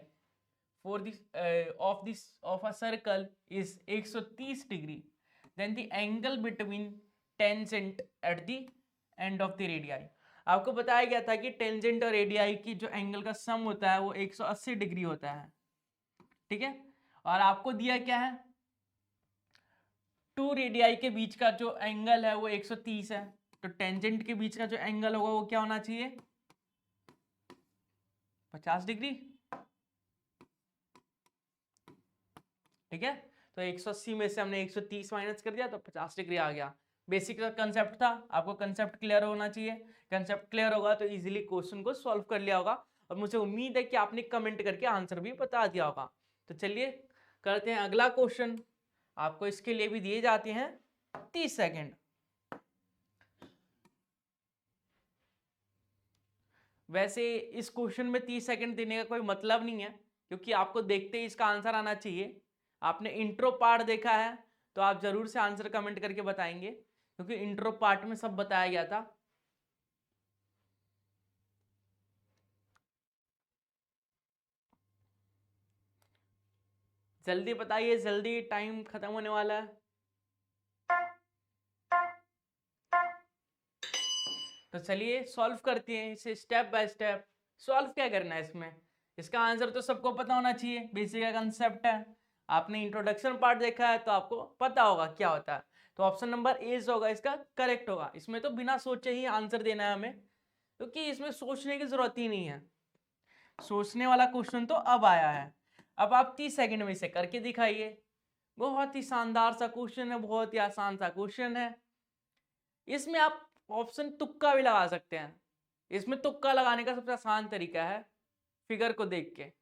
for this of a circle is 130 degree, then the angle between tangent at the end of the radii। आपको बताया गया था कि टेंजेंट और रेडियाई की जो एंगल का सम होता है वो 180 डिग्री होता है, ठीक है। और आपको दिया क्या है, टू रेडियाई के बीच का जो एंगल है वो 130 है, तो टेंजेंट के बीच का जो एंगल होगा वो क्या होना चाहिए, 50 डिग्री, ठीक है। तो 180 में से हमने 130 माइनस कर दिया तो 50 डिग्री आ गया। बेसिक का कंसेप्ट था, आपको कंसेप्ट क्लियर होना चाहिए। कंसेप्ट क्लियर होगा तो इजीली क्वेश्चन को सॉल्व कर लिया होगा, और मुझे उम्मीद है कि आपने कमेंट करके आंसर भी बता दिया होगा। तो चलिए करते हैं अगला क्वेश्चन। आपको इसके लिए भी दिए जाते हैं 30 सेकेंड। वैसे इस क्वेश्चन में 30 सेकेंड देने का कोई मतलब नहीं है, क्योंकि आपको देखते ही इसका आंसर आना चाहिए। आपने इंट्रो पार्ट देखा है तो आप जरूर से आंसर कमेंट करके बताएंगे, क्योंकि इंट्रो पार्ट में सब बताया गया था। जल्दी बताइए, जल्दी, टाइम खत्म होने वाला है। तो चलिए सॉल्व करते हैं इसे स्टेप बाय स्टेप। सॉल्व क्या करना है इसमें, इसका आंसर तो सबको पता होना चाहिए, बेसिक का कंसेप्ट है। आपने इंट्रोडक्शन पार्ट देखा है तो आपको पता होगा क्या होता है। तो ऑप्शन नंबर ए जो होगा इसका करेक्ट होगा। इसमें तो बिना सोचे ही आंसर देना है हमें, क्योंकि इसमें सोचने की जरूरत ही नहीं है। सोचने वाला क्वेश्चन तो अब आया है। अब आप 30 सेकंड में इसे करके दिखाइए। बहुत ही शानदार सा क्वेश्चन है, बहुत ही आसान सा क्वेश्चन है। इसमें आप ऑप्शन तुक्का भी लगा सकते हैं। इसमें तुक्का लगाने का सबसे आसान तरीका है फिगर को देख के,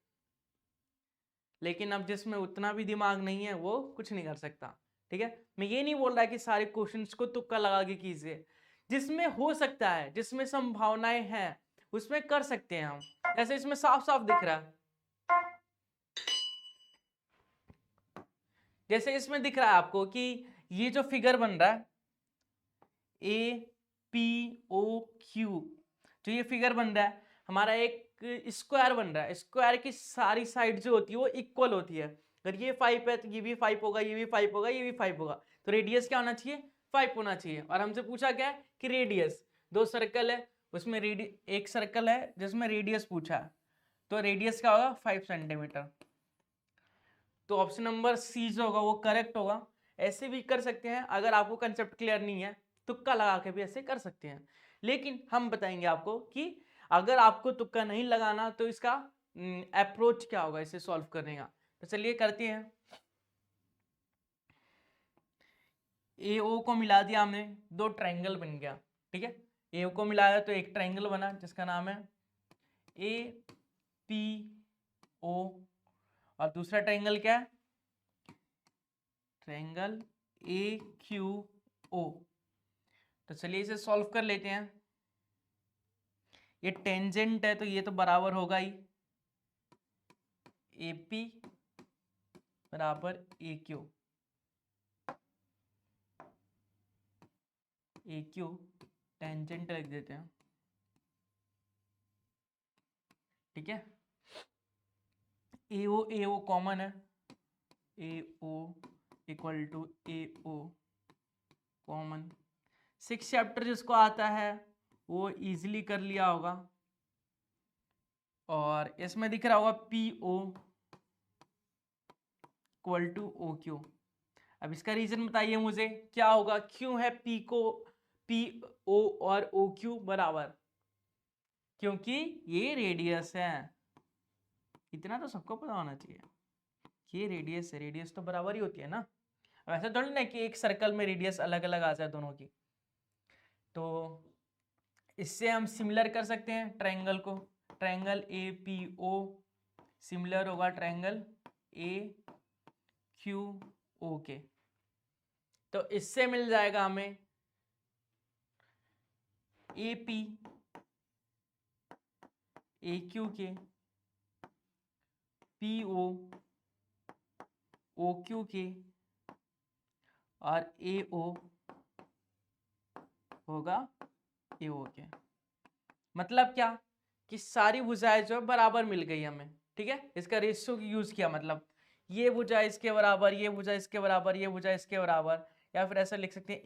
लेकिन अब जिसमें उतना भी दिमाग नहीं है वो कुछ नहीं कर सकता, ठीक है। मैं ये नहीं बोल रहा कि सारे क्वेश्चंस को तुक्का लगा के कीजिए, जिसमें हो सकता है, जिसमें संभावनाएं हैं उसमें कर सकते हैं हम। जैसे इसमें साफ साफ दिख रहा है, जैसे इसमें दिख रहा है आपको कि ये जो फिगर बन रहा है ए पी ओ क्यू, जो ये फिगर बन रहा है हमारा एक स्क्वायर बन रहा है। स्क्वायर की सारी साइड जो होती है वो इक्वल होती है। अगर ये 5 है तो ये भी 5 होगा, ये भी 5 होगा, ये भी 5 होगा, तो रेडियस क्या होना चाहिए, 5 होना चाहिए। और हमसे पूछा क्या है कि रेडियस, दो सर्कल है उसमें एक सर्कल है जिसमें रेडियस पूछा है, तो रेडियस क्या होगा 5 सेंटीमीटर। तो ऑप्शन नंबर सी जो होगा वो करेक्ट होगा। ऐसे भी कर सकते हैं, अगर आपको कंसेप्ट क्लियर नहीं है तुक्का लगा के भी ऐसे कर सकते हैं, लेकिन हम बताएंगे आपको कि अगर आपको तुक्का नहीं लगाना तो इसका अप्रोच क्या होगा इसे सॉल्व करने का। तो चलिए करते हैं। ए ओ को मिला दिया हमने, दो ट्रायंगल बन गया, ठीक है। ए ओ को मिलाया तो एक ट्रायंगल बना जिसका नाम है ए पी ओ, और दूसरा ट्रायंगल क्या है, ट्रायंगल ए क्यू ओ। तो चलिए इसे सॉल्व कर लेते हैं। ये टेंजेंट है तो ये तो बराबर होगा ही, ए पी बराबर A Q, A Q tangent लिख देते हैं, ठीक है। ए ओ कॉमन है, A O equal to A O common. 6 chapter जिसको आता है वो इजीली कर लिया होगा। और इसमें दिख रहा होगा P O equal to O Q. अब इसका रीजन बताइए मुझे, क्या होगा, क्यों है पी को पी ओ और ओ क्यू बराबर, क्योंकि ये रेडियस है। इतना तो सबको पता होना चाहिए, ये रेडियस है, रेडियस तो बराबर ही होती है ना। अब ऐसा थोड़ी ना कि एक सर्कल में रेडियस अलग अलग आ जाए दोनों की। तो इससे हम सिमिलर कर सकते हैं ट्रायंगल को, triangle A P O similar होगा ट्रायंगल ए क्यू ओ के। तो इससे मिल जाएगा हमें ए पी ए क्यू के पी ओ ओ क्यू के और ए ओ होगा ए ओ के। मतलब क्या कि सारी भुजाएं जो है बराबर मिल गई हमें, ठीक है। इसका रेशियो यूज किया, मतलब ये भुजा इसके बराबर, ये भुजा इसके बराबर, ये भुजा इसके बराबर, या फिर ऐसा लिख सकते हैं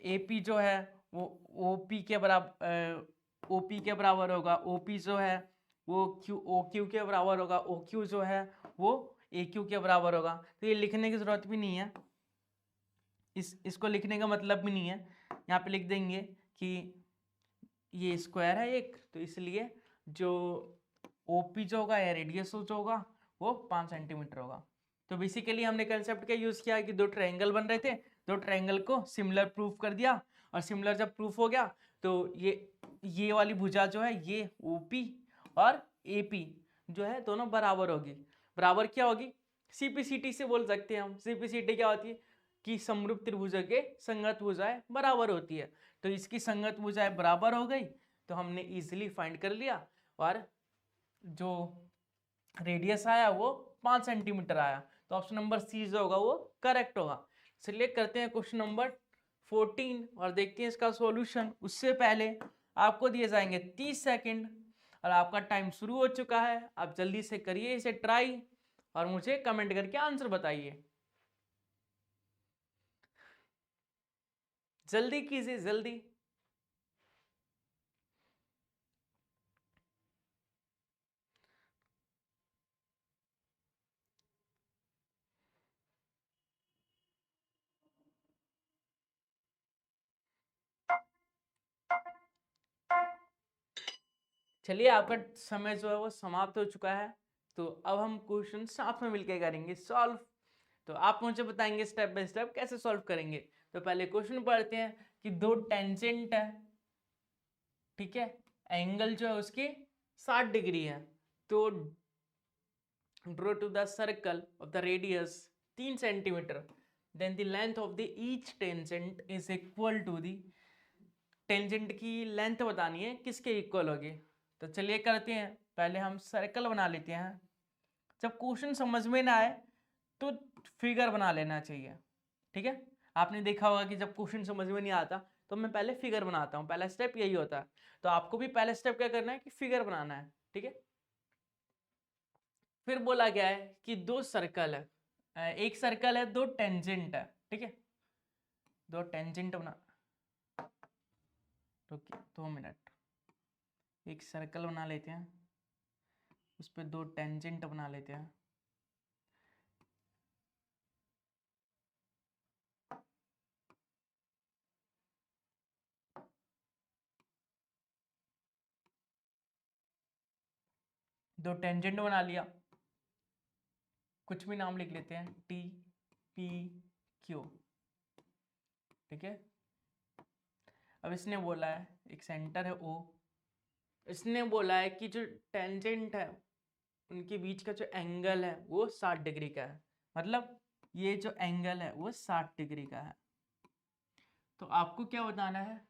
एपी जो है वो ओपी के बराबर, ओपी के बराबर होगा, ओपी जो है वो ओ क्यू के बराबर होगा, ओ क्यू जो है वो ए क्यू के बराबर होगा। तो ये लिखने की जरूरत भी नहीं है, इसको लिखने का मतलब भी नहीं है। यहाँ पे लिख देंगे कि ये स्क्वायर है एक, तो इसलिए जो ओपी जो होगा या रेडियस जो होगा वो 5 सेंटीमीटर होगा। तो बेसिकली हमने कंसेप्ट क्या यूज किया कि दो ट्रायंगल बन रहे थे, दो ट्रायंगल को सिमिलर प्रूफ कर दिया, और सिमिलर जब प्रूफ हो गया तो ये वाली भुजा जो है ये ओपी और एपी जो है दोनों बराबर होगी। बराबर क्या होगी, सीपीसीटी से बोल सकते हैं हम। सीपीसीटी क्या होती है कि समरूप त्रिभुजों के संगत भुजाएं बराबर होती है। तो इसकी संगत भुजाएं बराबर हो गई तो हमने इजीली फाइंड कर लिया, और जो रेडियस आया वो 5 सेंटीमीटर आया। तो ऑप्शन नंबर सी जो होगा वो करेक्ट होगा। चलिए करते हैं क्वेश्चन नंबर 14 और देखते हैं इसका सॉल्यूशन। उससे पहले आपको दिए जाएंगे 30 सेकंड और आपका टाइम शुरू हो चुका है। आप जल्दी से करिए इसे ट्राई और मुझे कमेंट करके आंसर बताइए। जल्दी कीजिए, जल्दी। चलिए आपका समय जो है वो समाप्त हो चुका है। तो अब हम क्वेश्चन साथ में मिलकर करेंगे सॉल्व। तो आप मुझे बताएंगे स्टेप बाय स्टेप कैसे सॉल्व करेंगे। तो पहले क्वेश्चन पढ़ते हैं कि दो टेंजेंट है, ठीक है, एंगल जो है उसकी 60 डिग्री है। तो draw to the circle of the radius 3 centimetre, then the length of the each tangent is equal to the, tangent की लेंथ बतानी है किसके इक्वल होगी। तो चलिए करते हैं, पहले हम सर्कल बना लेते हैं। जब क्वेश्चन समझ में ना आए तो फिगर बना लेना चाहिए, ठीक है। आपने देखा होगा कि जब क्वेश्चन समझ में नहीं आता तो मैं पहले फिगर बनाता हूँ, पहला स्टेप यही होता है। तो आपको भी पहला स्टेप क्या करना है कि फिगर बनाना है, ठीक है। फिर बोला गया है कि दो सर्कल है, एक सर्कल है, दो टेंजेंट है, ठीक है। दो टेंजेंट बना, रुकिए 2 मिनट। एक सर्कल बना लेते हैं, उस पर दो टेंजेंट बना लेते हैं। दो टेंजेंट बना लिया, कुछ भी नाम लिख लेते हैं, टी पी क्यू, ठीक है। अब इसने बोला है एक सेंटर है ओ, इसने बोला है कि जो टेंजेंट है उनके बीच का जो एंगल है वो 60 डिग्री का है। मतलब ये जो एंगल है वो 60 डिग्री का है। तो आपको क्या बताना है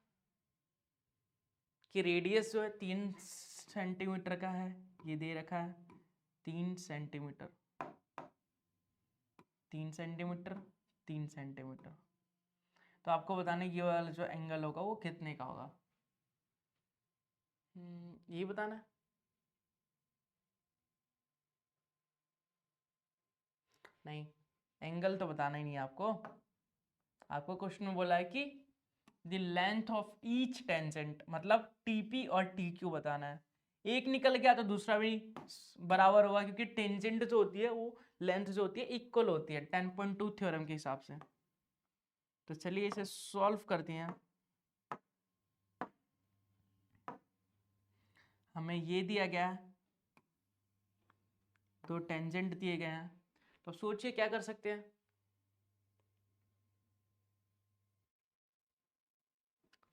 कि रेडियस जो है 3 सेंटीमीटर का है, ये दे रखा है 3 सेंटीमीटर, 3 सेंटीमीटर, 3 सेंटीमीटर। तो आपको बताना है ये वाला जो एंगल होगा वो कितने का होगा। ये बताना है। नहीं, एंगल तो बताना ही नहीं है आपको। आपको क्वेश्चन में बोला है कि the length of each tangent, मतलब टीपी और टी क्यू बताना है। एक निकल गया तो दूसरा भी बराबर होगा, क्योंकि टेंजेंट जो होती है वो लेंथ जो होती है इक्वल होती है 10.2 थ्योरम के हिसाब से। तो चलिए इसे सॉल्व करते हैं। हमें ये दिया गया है, दो टेंजेंट दिए गए हैं, तो सोचिए क्या कर सकते हैं।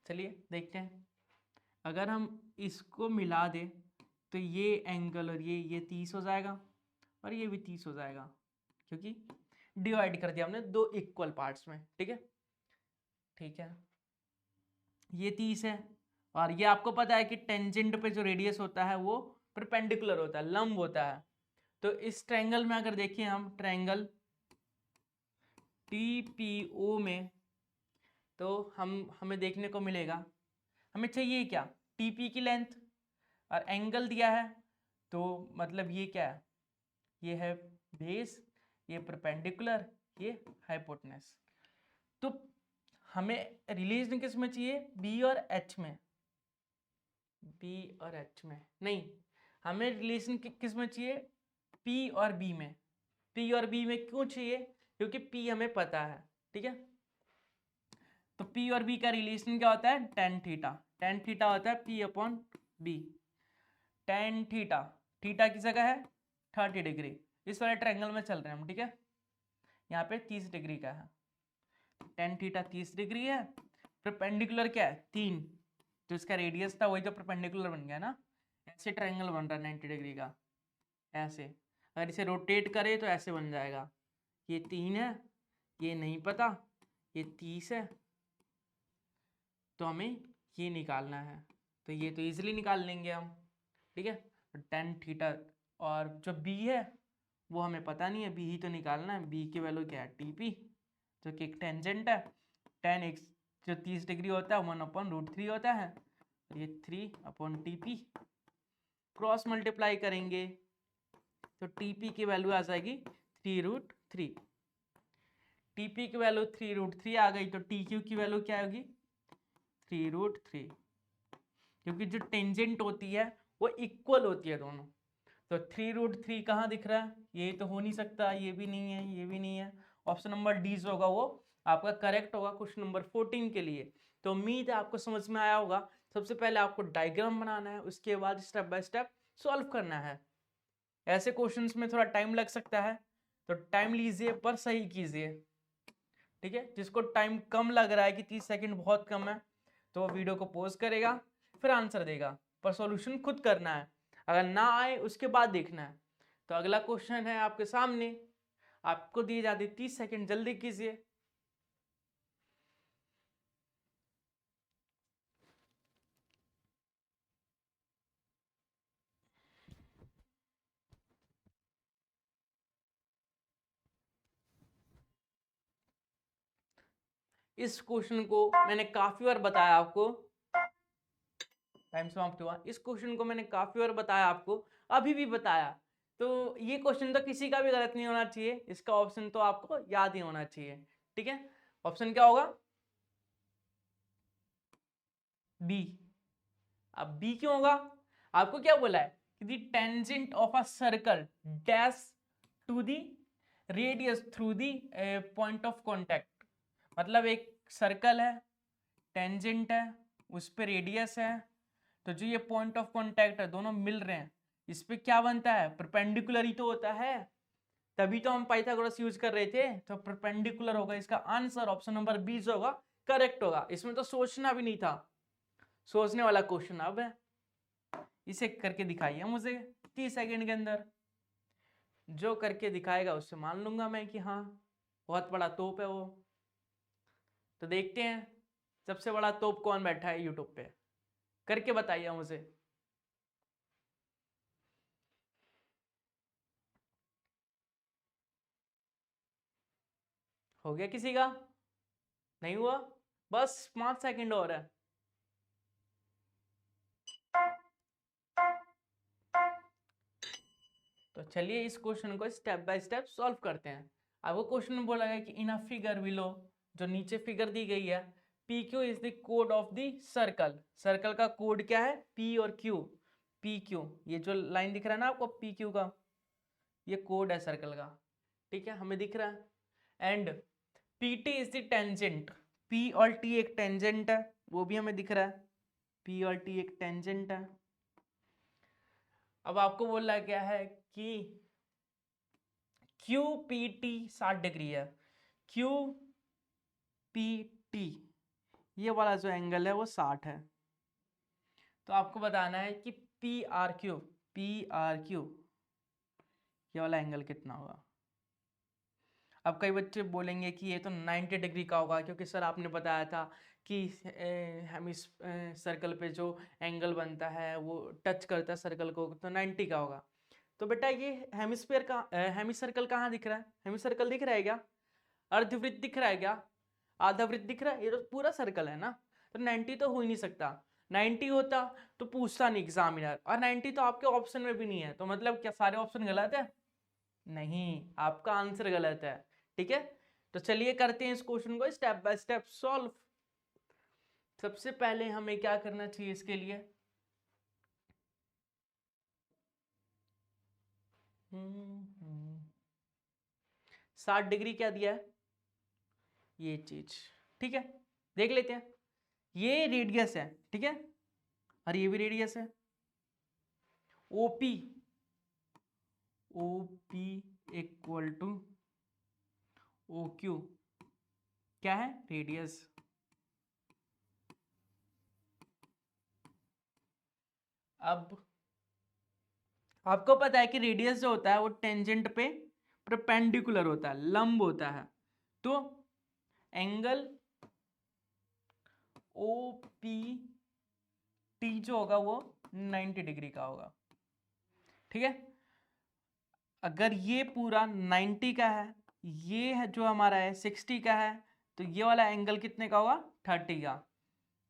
चलिए देखते हैं। अगर हम इसको मिला दें तो ये एंगल और ये 30 हो जाएगा और ये भी 30 हो जाएगा, क्योंकि डिवाइड कर दिया हमने दो इक्वल पार्ट्स में, ठीक है। ठीक है, ये 30 है, और ये आपको पता है कि टेंजेंट पे जो रेडियस होता है वो परपेंडिकुलर होता है, लंब होता है। तो इस ट्रायंगल में अगर देखिए हम ट्रायंगल TPO में, तो हमें देखने को मिलेगा, हमें चाहिए क्या, TP की लेंथ, और एंगल दिया है, तो मतलब ये क्या है, ये है बेस, ये परपेंडिकुलर, ये हाइपोटेनस। तो हमें रिलेशन किस में चाहिए, बी और एच में, बी और एच में नहीं, हमें रिलेशन किस में चाहिए, पी और बी में। पी और बी में क्यों चाहिए, क्योंकि पी हमें पता है, ठीक है। तो पी और बी का रिलेशन क्या होता है, टेन थीटा। टेन थीटा होता है P upon B. Tan theta, theta की जगह है 30 डिग्री, इस वाले ट्रायंगल में चल रहे हैं हम, ठीक है। यहाँ पे 30 डिग्री का है, टेन थीटा 30 डिग्री है, परपेंडिकुलर क्या है 3, तो इसका रेडियस था वही तो परपेंडिकुलर बन गया ना। ऐसे ट्रायंगल बन रहा है 90 डिग्री का, ऐसे। अगर इसे रोटेट करे तो ऐसे बन जाएगा, ये 3 है, ये नहीं पता, ये 30 है, तो हमें ये निकालना है, तो ये तो इजीली निकाल लेंगे हम, ठीक है। टेन थीटा, और जो बी है वो हमें पता नहीं है, बी ही तो निकालना है। बी की वैल्यू क्या है, TP, जो कि एक टेंजेंट है। टेन एक्स जो 30 डिग्री होता है 1/√3 होता है, और ये 3/TP, क्रॉस मल्टीप्लाई करेंगे तो TP की वैल्यू आ जाएगी 3√3। TP की वैल्यू 3√3 आ गई, तो TQ की वैल्यू क्या होगी, 3√3, क्योंकि जो टेंजेंट होती है वो इक्वल होती है दोनों। तो 3√3 कहाँ दिख रहा है, ये तो हो नहीं सकता, ये भी नहीं है, ये भी नहीं है। ऑप्शन नंबर डी जो होगा वो आपका करेक्ट होगा क्वेश्चन नंबर 14 के लिए। तो उम्मीद है आपको समझ में आया होगा। सबसे पहले आपको डायग्राम बनाना है, उसके बाद स्टेप बाय स्टेप सॉल्व करना है। ऐसे क्वेश्चंस में थोड़ा टाइम लग सकता है, तो टाइम लीजिए पर सही कीजिए, ठीक है। जिसको टाइम कम लग रहा है कि 30 सेकंड बहुत कम है, तो वो वीडियो को पॉज करेगा, फिर आंसर देगा, पर सॉल्यूशन खुद करना है। अगर ना आए उसके बाद देखना है। तो अगला क्वेश्चन है आपके सामने, आपको दिए जाते 30 सेकंड, जल्दी कीजिए। इस क्वेश्चन को मैंने काफी बार बताया आपको, टाइम समाप्त हुआ। इस क्वेश्चन को मैंने काफी बार बताया आपको, अभी भी बताया। तो ये क्वेश्चन तो किसी का भी गलत नहीं होना चाहिए, इसका ऑप्शन तो आपको याद ही होना चाहिए, ठीक है। ऑप्शन क्या होगा, बी। अब बी क्यों होगा, आपको क्या बोला है कि the tangent of a circle dash to the radius through the point of contact. मतलब एक सर्कल है, टेंजेंट है, उस पे रेडियस है, तो जो ये पॉइंट ऑफ कांटेक्ट है दोनों मिल रहे हैं, इस पे क्या बनता है, परपेंडिकुलर ही तो होता है, तभी तो हम पाइथागोरस यूज कर रहे थे। तो परपेंडिकुलर होगा, इसका आंसर ऑप्शन नंबर बी जो होगा करेक्ट होगा। इसमें तो सोचना भी नहीं था, सोचने वाला क्वेश्चन अब है। इसे करके दिखाइए मुझे 30 सेकंड के अंदर, जो करके दिखाएगा उससे मान लूंगा मैं कि हाँ बहुत बड़ा तोप है वो। तो देखते हैं सबसे बड़ा तोप कौन बैठा है यूट्यूब पे, करके बताइए मुझे। हो गया किसी का, नहीं हुआ, बस 5 सेकंड और है। तो चलिए इस क्वेश्चन को स्टेप बाय स्टेप सॉल्व करते हैं। आपको क्वेश्चन में बोला गया कि इन अ फिगर बिलो, जो नीचे फिगर दी गई है, P Q is the code of the circle. Circle का कोड क्या है, पी और क्यू। पी क्यू, ये जो लाइन दिख रहा है ना आपको पी क्यू का, ये कोड है सर्कल का, ठीक है, हमें दिख रहा है। And P T is the tangent, P और टी एक टेंजेंट है, वो भी हमें दिख रहा है, पी और टी एक टेंजेंट है। अब आपको बोला गया है कि क्यू पी टी 60 डिग्री है, क्यू पी टी ये वाला जो एंगल है वो 60 है। तो आपको बताना है कि पी आर क्यू ये वाला एंगल कितना होगा। अब कई बच्चे बोलेंगे कि ये तो 90 डिग्री का होगा, क्योंकि सर आपने बताया था कि हम इस सर्कल पे जो एंगल बनता है वो टच करता है सर्कल को, तो 90 का होगा। तो बेटा ये हेमिस्फीयर का हेमिसर्कल कहाँ दिख रहा है? हेमिसर्कल दिख रहा है क्या? अर्धवृत्त दिख रहा है क्या? आधा वृत्त दिख रहा है? ये तो पूरा सर्कल है ना, तो 90 तो हो ही नहीं सकता। 90 होता तो पूछता नहीं एग्जामिनर, और 90 तो आपके ऑप्शन में भी नहीं है, तो मतलब क्या सारे ऑप्शन गलत है? नहीं, आपका आंसर गलत है। ठीक है, तो चलिए करते हैं इस क्वेश्चन को स्टेप बाय स्टेप सॉल्व। सबसे पहले हमें क्या करना चाहिए इसके लिए? 60 डिग्री क्या दिया है? ये चीज, ठीक है, देख लेते हैं। ये रेडियस है, ठीक है, और ये भी रेडियस है। OP, OP equal to O Q, क्या है? रेडियस। अब आपको पता है कि रेडियस जो होता है वो टेंजेंट पे परपेंडिकुलर होता है, लंब होता है। तो एंगल ओ पी टी जो होगा वो 90 डिग्री का होगा। ठीक है, अगर ये पूरा 90 का है, ये है जो हमारा है 60 का है, तो ये वाला एंगल कितने का होगा? 30 का।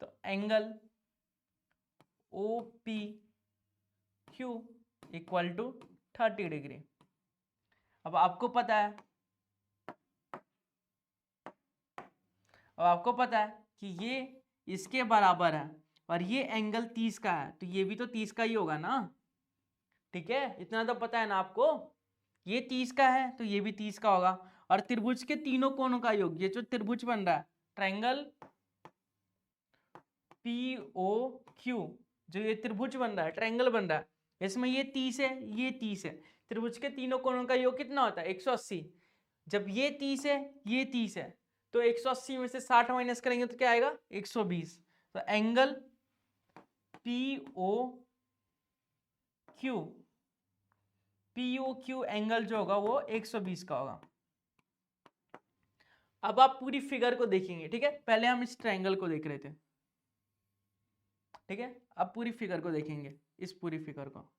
तो angle O P Q equal to 30 degree. अब आपको पता है, अब आपको पता है कि ये इसके बराबर है, और ये एंगल 30 का है, तो ये भी तो 30 का ही होगा ना। ठीक है, इतना तो पता है ना आपको, ये 30 का है तो ये भी 30 का होगा। और त्रिभुज के तीनों कोणों का योग, ये जो त्रिभुज बन रहा है ट्रायंगल पी ओ क्यू, जो ये त्रिभुज बन रहा है, ट्रायंगल बन रहा है, इसमें ये 30 है, ये 30 है। त्रिभुज के तीनों कोणों का योग कितना होता है? 180। जब ये 30 है, ये 30 है, तो 180 में से 60 माइनस करेंगे तो क्या आएगा? 120। तो angle P O Q, P O Q angle जो होगा वो 120 का होगा। अब आप पूरी फिगर को देखेंगे, ठीक है, पहले हम इस ट्रायंगल को देख रहे थे, ठीक है, अब पूरी फिगर को देखेंगे, इस पूरी फिगर को।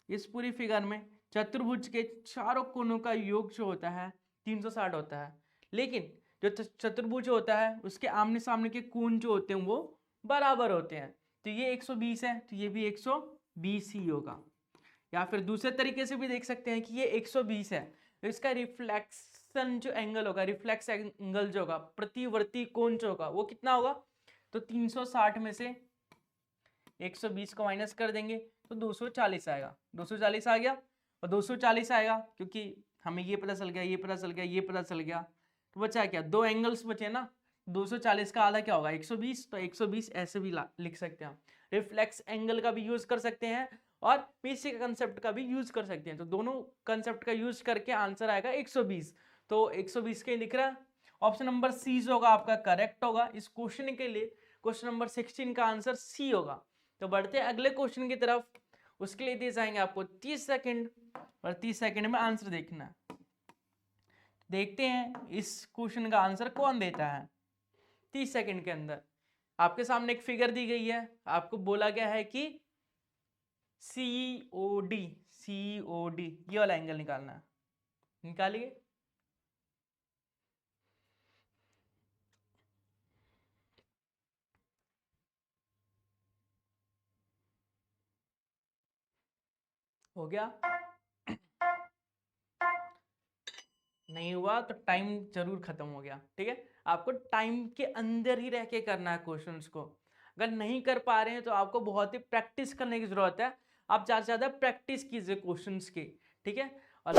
इस पूरी फिगर में चतुर्भुज के चारों कोणों का योग जो होता है 360 होता है, लेकिन जो चतुर्भुज होता है उसके आमने सामने के कोण जो होते हैं वो बराबर होते हैं। तो ये 120 है, तो ये भी 120 ही होगा। या फिर दूसरे तरीके से भी देख सकते हैं कि ये 120 है, तो इसका रिफ्लेक्शन जो एंगल होगा, रिफ्लेक्स एंगल जो होगा, प्रतिवर्ती कोण जो होगा वो कितना होगा? तो 360 में से 120 को माइनस कर देंगे तो 240 आएगा। 240 आ गया, और 240 आएगा क्योंकि हमें ये पता चल गया, ये पता चल गया, ये पता चल गया, तो बचा क्या? दो एंगल्स बचे ना। 240 का आधा क्या होगा? 120। तो 120 ऐसे भी लिख सकते हैं, रिफ्लेक्स एंगल का भी यूज कर सकते हैं और बेसिक कंसेप्ट का भी यूज कर सकते हैं। तो दोनों कंसेप्ट का यूज करके आंसर आएगा 120। तो 120 के दिख रहा है, ऑप्शन नंबर सी जो होगा आपका करेक्ट होगा इस क्वेश्चन के लिए। क्वेश्चन नंबर 16 का आंसर सी होगा। तो बढ़ते हैं अगले क्वेश्चन की तरफ, उसके लिए दिए जाएंगे आपको 30 सेकंड, और 30 सेकंड में आंसर देखना है। देखते हैं इस क्वेश्चन का आंसर कौन देता है 30 सेकंड के अंदर। आपके सामने एक फिगर दी गई है, आपको बोला गया है कि COD, COD ये वाला एंगल निकालना है, निकालिए। हो गया? नहीं हुआ तो टाइम जरूर खत्म हो गया। ठीक है, आपको टाइम के अंदर ही रह के करना है क्वेश्चंस को। अगर नहीं कर पा रहे हैं तो आपको बहुत ही प्रैक्टिस करने की जरूरत है। आप ज़्यादा से ज़्यादा प्रैक्टिस कीजिए क्वेश्चंस की, ठीक है। और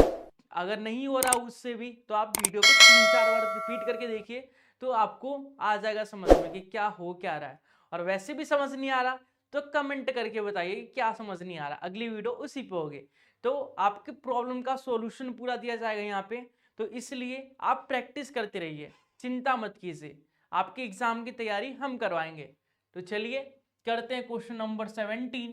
अगर नहीं हो रहा उससे भी तो आप वीडियो को 3-4 बार रिपीट करके देखिए, तो आपको आ जाएगा समझ में कि क्या हो क्या रहा है। और वैसे भी समझ नहीं आ रहा तो कमेंट करके बताइए कि क्या समझ नहीं आ रहा, अगली वीडियो उसी पे होगी। तो आपकी प्रॉब्लम का सॉल्यूशन पूरा दिया जाएगा यहाँ पे। तो इसलिए आप प्रैक्टिस करते रहिए, चिंता मत कीजिए, आपके एग्जाम की तैयारी हम करवाएंगे। तो चलिए करते हैं क्वेश्चन नंबर 17।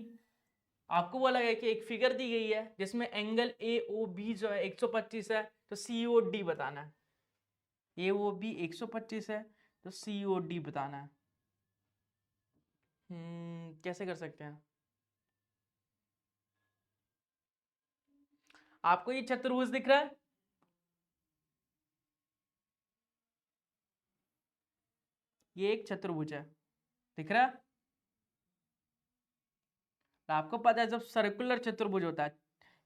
आपको बोला गया कि एक फिगर दी गई है जिसमें एंगल ए ओ बी जो है 125 है, तो सी ओ डी बताना है। ए ओ बी 125 है तो सी ओ डी बताना है। कैसे कर सकते हैं? आपको ये चतुर्भुज दिख रहा है? ये एक चतुर्भुज है, दिख रहा है? तो आपको पता है जब सर्कुलर चतुर्भुज होता है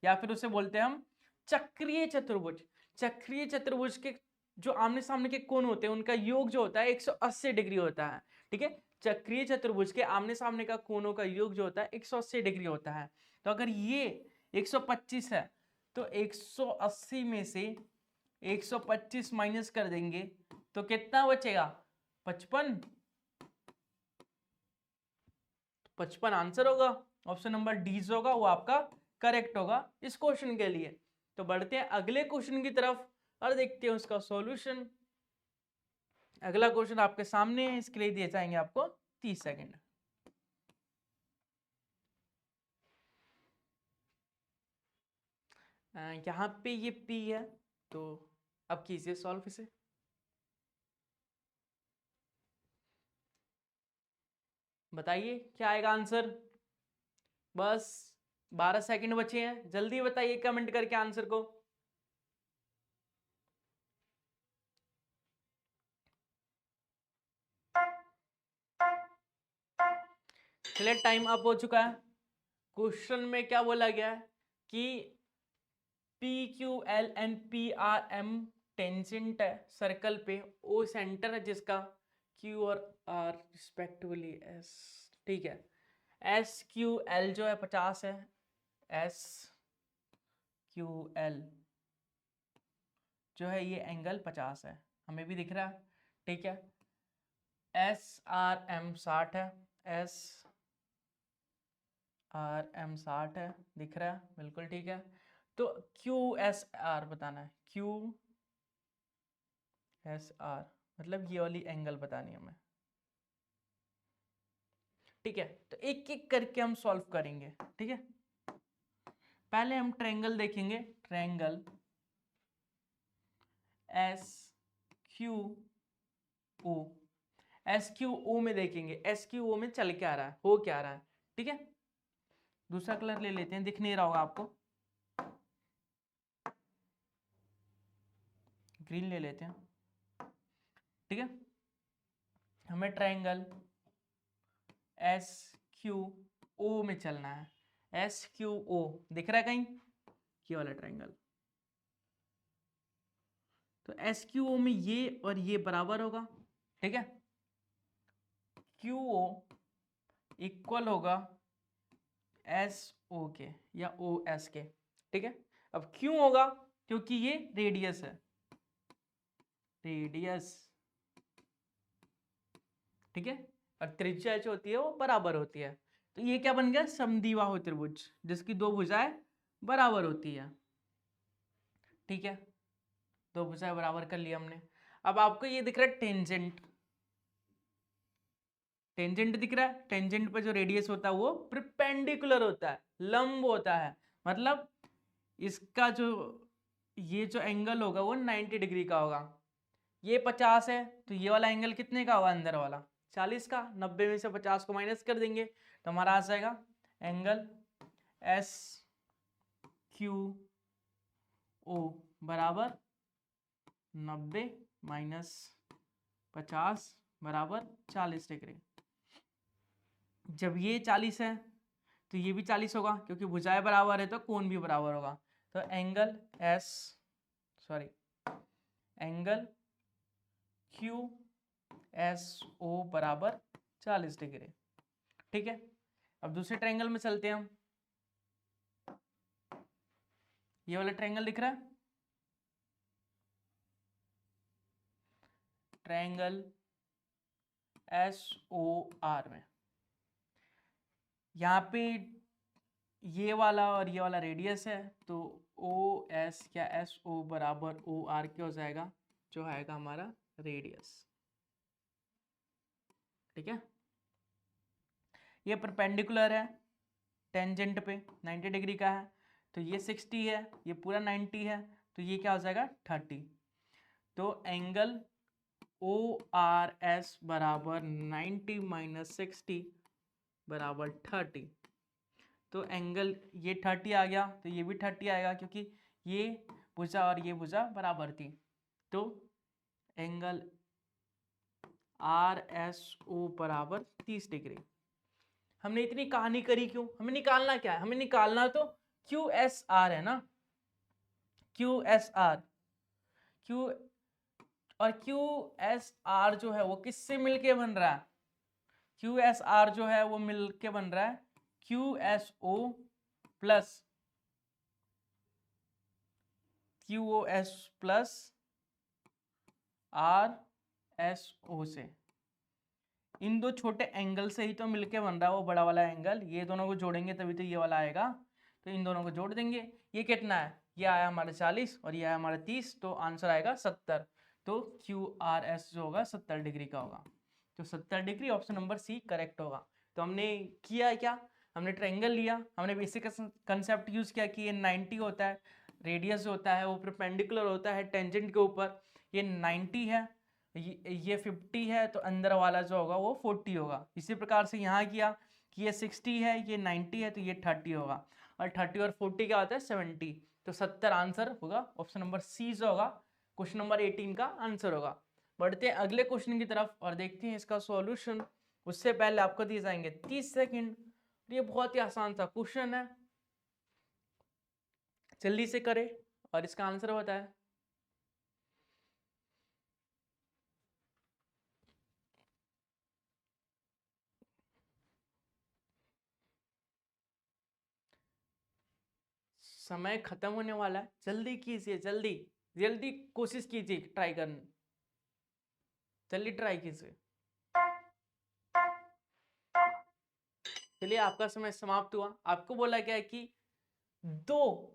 या फिर उसे बोलते हैं हम चक्रीय चतुर्भुज। चक्रीय चतुर्भुज के जो आमने सामने के कोण होते हैं उनका योग जो होता है 180 डिग्री होता है। ठीक है, चक्रीय चतुर्भुज के आमने सामने का कोणों का योग जो होता है 180 डिग्री होता है। तो अगर ये 125 है तो 180 में से 125 माइनस कर देंगे तो कितना बचेगा? 55। 55 आंसर होगा। ऑप्शन नंबर डी जो होगा वो आपका करेक्ट होगा इस क्वेश्चन के लिए। तो बढ़ते हैं अगले क्वेश्चन की तरफ और देखते हैं उसका सॉल्यूशन। अगला क्वेश्चन आपके सामने है, इसके लिए दिए जाएंगे आपको 30 सेकंड। यहाँ पे ये P है, तो अब कीजिए सॉल्व इसे। बताइए क्या आएगा आंसर। बस 12 सेकंड बचे हैं, जल्दी बताइए कमेंट करके आंसर को। चलिए टाइम अप हो चुका है। क्वेश्चन में क्या बोला गया है कि P Q L and P R M tangent है सर्कल पे, ओ सेंटर है जिसका, क्यू और आर रिस्पेक्टिवली एस। ठीक है, एस क्यू एल जो है 50 है, एस क्यू एल जो है ये एंगल 50 है, हमें भी दिख रहा है। ठीक है, एस आर एम 60 है, एस आर एम 60 है, दिख रहा है बिल्कुल ठीक है। तो क्यू एस आर बताना है, क्यू एस आर मतलब ये वाली एंगल बतानी है हमें। ठीक है, तो एक एक करके हम सॉल्व करेंगे। ठीक है, पहले हम ट्रायंगल देखेंगे, triangle S Q O. S Q O में देखेंगे, एस क्यू ओ में चल क्या रहा है, हो क्या रहा है। ठीक है, दूसरा कलर ले लेते हैं, दिख नहीं रहा होगा आपको, ग्रीन ले लेते हैं। ठीक है, हमें ट्रायंगल एस क्यू ओ में चलना है। एस क्यू ओ दिख रहा है कहीं, ये वाला ट्रायंगल। तो एस क्यू ओ में ये और ये बराबर होगा। ठीक है, क्यू ओ इक्वल होगा एस ओ के या ओ एस के। ठीक है, अब क्यों होगा, क्योंकि ये रेडियस है, रेडियस। ठीक है, और त्रिज्या जो होती है वो बराबर होती है। तो ये क्या बन गया, समद्विबाहु त्रिभुज जिसकी दो भुजाएं बराबर होती है। ठीक है, दो भुजाएं बराबर कर लिया हमने। अब आपको ये दिख रहा है टेंजेंट, टेंजेंट दिख रहा है। टेंजेंट पे जो रेडियस होता है वो परपेंडिकुलर होता है, लंब होता है। मतलब इसका जो ये जो एंगल होगा वो 90 डिग्री का होगा। ये 50 है तो ये वाला एंगल कितने का होगा, अंदर वाला 40 का। 90 में से 50 को माइनस कर देंगे तो हमारा आ जाएगा एंगल एस क्यू ओ बराबर 90 माइनस 50 बराबर 40 डिग्री। जब ये 40 है तो ये भी 40 होगा, क्योंकि भुजाएं बराबर है तो कोण भी बराबर होगा। तो angle S sorry angle Q S O बराबर 40 डिग्री। ठीक है, अब दूसरे ट्रायंगल में चलते हैं हम। ये वाला ट्रायंगल दिख रहा है, ट्रायंगल एस ओ आर में यहाँ पे ये वाला और ये वाला रेडियस है, तो ओ एस या एस ओ बराबर ओ आर क्या हो जाएगा, जो आएगा हमारा रेडियस। ठीक है, ये परपेंडिकुलर है, टेंजेंट पे 90 डिग्री का है, तो ये 60 है, ये पूरा 90 है, तो ये क्या हो जाएगा 30। तो एंगल ओ आर एस बराबर 90 माइनस 60 बराबर 30। तो एंगल ये 30 आ गया, तो ये भी 30 आएगा क्योंकि ये भुजा और ये भुजा बराबर थी। तो एंगल आर एस ओ बराबर 30 डिग्री। हमने इतनी कहानी करी क्यों? हमें निकालना क्या है? हमें निकालना तो क्यू एस आर है ना, क्यू एस आर। क्यू और क्यू एस आर जो है वो किससे मिलके बन रहा है? क्यू एस आर जो है वो मिलके बन रहा है Q S O plus Q O S plus R S O से। इन दो छोटे एंगल से ही तो मिलके बन रहा है वो बड़ा वाला एंगल। ये दोनों को जोड़ेंगे तभी तो ये वाला आएगा, तो इन दोनों को जोड़ देंगे। ये कितना है? ये आया हमारा 40 और ये आया हमारा 30, तो आंसर आएगा 70। तो क्यू आर एस जो होगा 70 डिग्री का होगा, तो 70 degree option number C correct होगा। तो हमने किया क्या? हमने ट्रायंगल लिया, हमने बेसिक कंसेप्ट यूज किया कि ये 90 होता है, रेडियस जो होता है वो परपेंडिकुलर होता है टेंजेंट के ऊपर। ये 90 है, ये 50 है, तो अंदर वाला जो होगा वो 40 होगा। इसी प्रकार से यहाँ किया कि ये 60 है, ये 90 है, तो ये 30 होगा, और 30 और 40 क्या होता है 70, तो 70 आंसर होगा। ऑप्शन नंबर सी जो होगा क्वेश्चन नंबर 18 का आंसर होगा। बढ़ते हैं अगले क्वेश्चन की तरफ और देखते हैं इसका सॉल्यूशन। उससे पहले आपको दिए जाएंगे 30 सेकंड। ये बहुत ही आसान सा क्वेश्चन है, जल्दी से करें और इसका आंसर बताएं। समय खत्म होने वाला है, जल्दी कीजिए, जल्दी जल्दी कोशिश कीजिए ट्राई करने, जल्दी ट्राई कीजिए। चलिए आपका समय समाप्त हुआ। आपको बोला गया है कि दो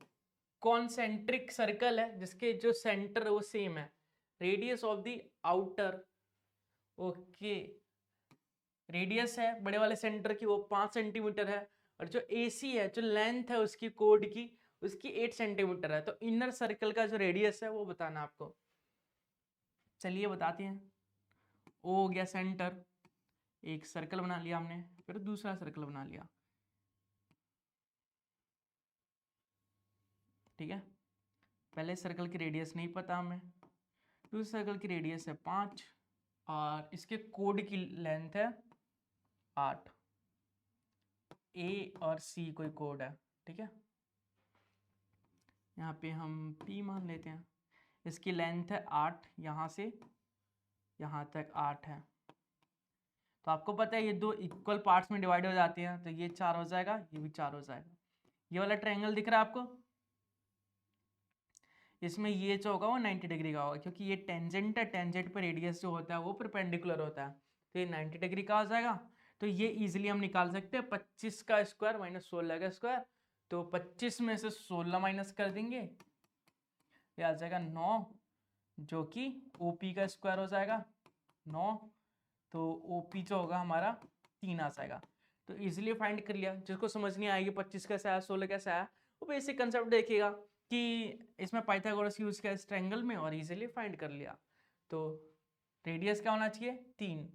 कॉन्सेंट्रिक सर्कल है जिसके जो सेंटर है वो सेम है, radius of the outer, okay, radius है बड़े वाले सेंटर की वो 5 सेंटीमीटर है, और जो एसी है जो लेंथ है उसकी कोड की उसकी 8 सेंटीमीटर है। तो इनर सर्कल का जो रेडियस है वो बताना आपको। चलिए बताते हैं। ओ हो गया सेंटर, एक सर्कल बना लिया हमने, फिर दूसरा सर्कल बना लिया, ठीक है। पहले सर्कल की रेडियस नहीं पता हमें, दूसरे सर्कल की रेडियस है 5 और इसके कोड की लेंथ है 8। ए और सी कोई कोड है, ठीक है। यहाँ पे हम P मान लेते हैं। इसकी लेंथ है 8, यहाँ से यहाँ तक 8 है। तो आपको पता है ये दो इक्वल पार्ट्स में डिवाइड हो जाते हैं, तो ये 4 हो जाएगा, ये भी 4 हो जाएगा। ये वाला ट्रायंगल दिख रहा है आपको, इसमें ये जो होगा वो 90 डिग्री का होगा क्योंकि ये टेंजेंट है, टेंजेंट पे रेडियस जो होता है वो परपेंडिकुलर होता है, तो ये 90 डिग्री का हो जाएगा। तो ये इजीली हम निकाल सकते हैं 25 का स्क्वायर माइनस 16 का स्क्वायर। तो 25 में से 16 माइनस कर देंगे, ये आ जाएगा 9, जो कि OP का स्क्वायर हो जाएगा 9, तो OP जो होगा हमारा 3 आ जाएगा। तो इजीली फाइंड कर लिया। जिसको समझ नहीं आएगी 25 कैसे आया 16 कैसे आया, वो बेसिक कंसेप्ट देखेगा कि इसमें पाइथागोरस यूज किया इस ट्रायंगल में और इजीली फाइंड कर लिया। तो रेडियस क्या होना चाहिए 3,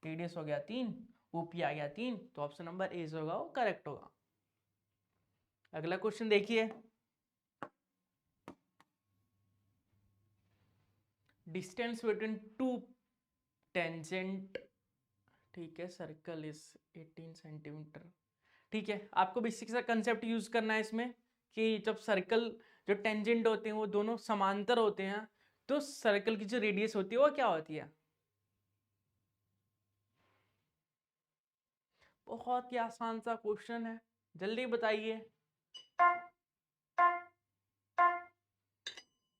रेडियस हो गया 3, OP आ गया 3, तो ऑप्शन नंबर ए जो होगा वो करेक्ट होगा। अगला क्वेश्चन देखिए। डिस्टेंस बिटवीन टू टेंजेंट, ठीक है, सर्कल इज 18 सेंटीमीटर, ठीक है। आपको बेसिक सा कंसेप्ट यूज करना है इसमें कि जब सर्कल जो टेंजेंट होते हैं वो दोनों समांतर होते हैं, तो सर्कल की जो रेडियस होती है वो क्या होती है। बहुत ही आसान सा क्वेश्चन है, जल्दी बताइए।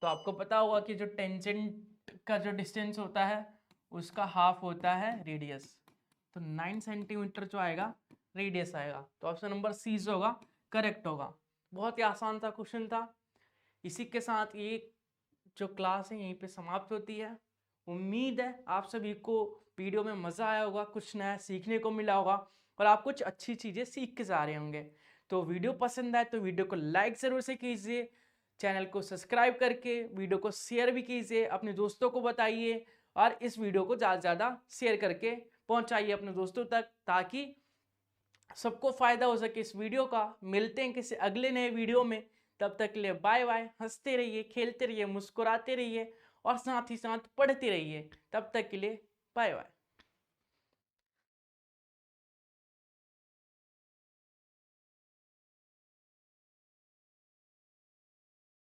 तो आपको पता होगा कि जो टेंजेंट का जो डिस्टेंस होता है उसका हाफ होता है रेडियस, तो 9 सेंटीमीटर जो आएगा रेडियस आएगा, तो ऑप्शन नंबर सी जो होगा करेक्ट होगा। बहुत ही आसान सा क्वेश्चन था। इसी के साथ ये जो क्लास है यहीं पे समाप्त होती है। उम्मीद है आप सभी को वीडियो में मज़ा आया होगा, कुछ नया सीखने को मिला होगा और आप कुछ अच्छी चीज़ें सीख के जा रहे होंगे। तो वीडियो पसंद आए तो वीडियो को लाइक ज़रूर से कीजिए, चैनल को सब्सक्राइब करके वीडियो को शेयर भी कीजिए, अपने दोस्तों को बताइए और इस वीडियो को ज़्यादा से ज़्यादा शेयर करके पहुंचाइए अपने दोस्तों तक, ताकि सबको फायदा हो सके इस वीडियो का। मिलते हैं किसी अगले नए वीडियो में, तब तक के लिए बाय बाय। हंसते रहिए, खेलते रहिए, मुस्कुराते रहिए और साथ ही साथ पढ़ते रहिए। तब तक के लिए बाय बाय।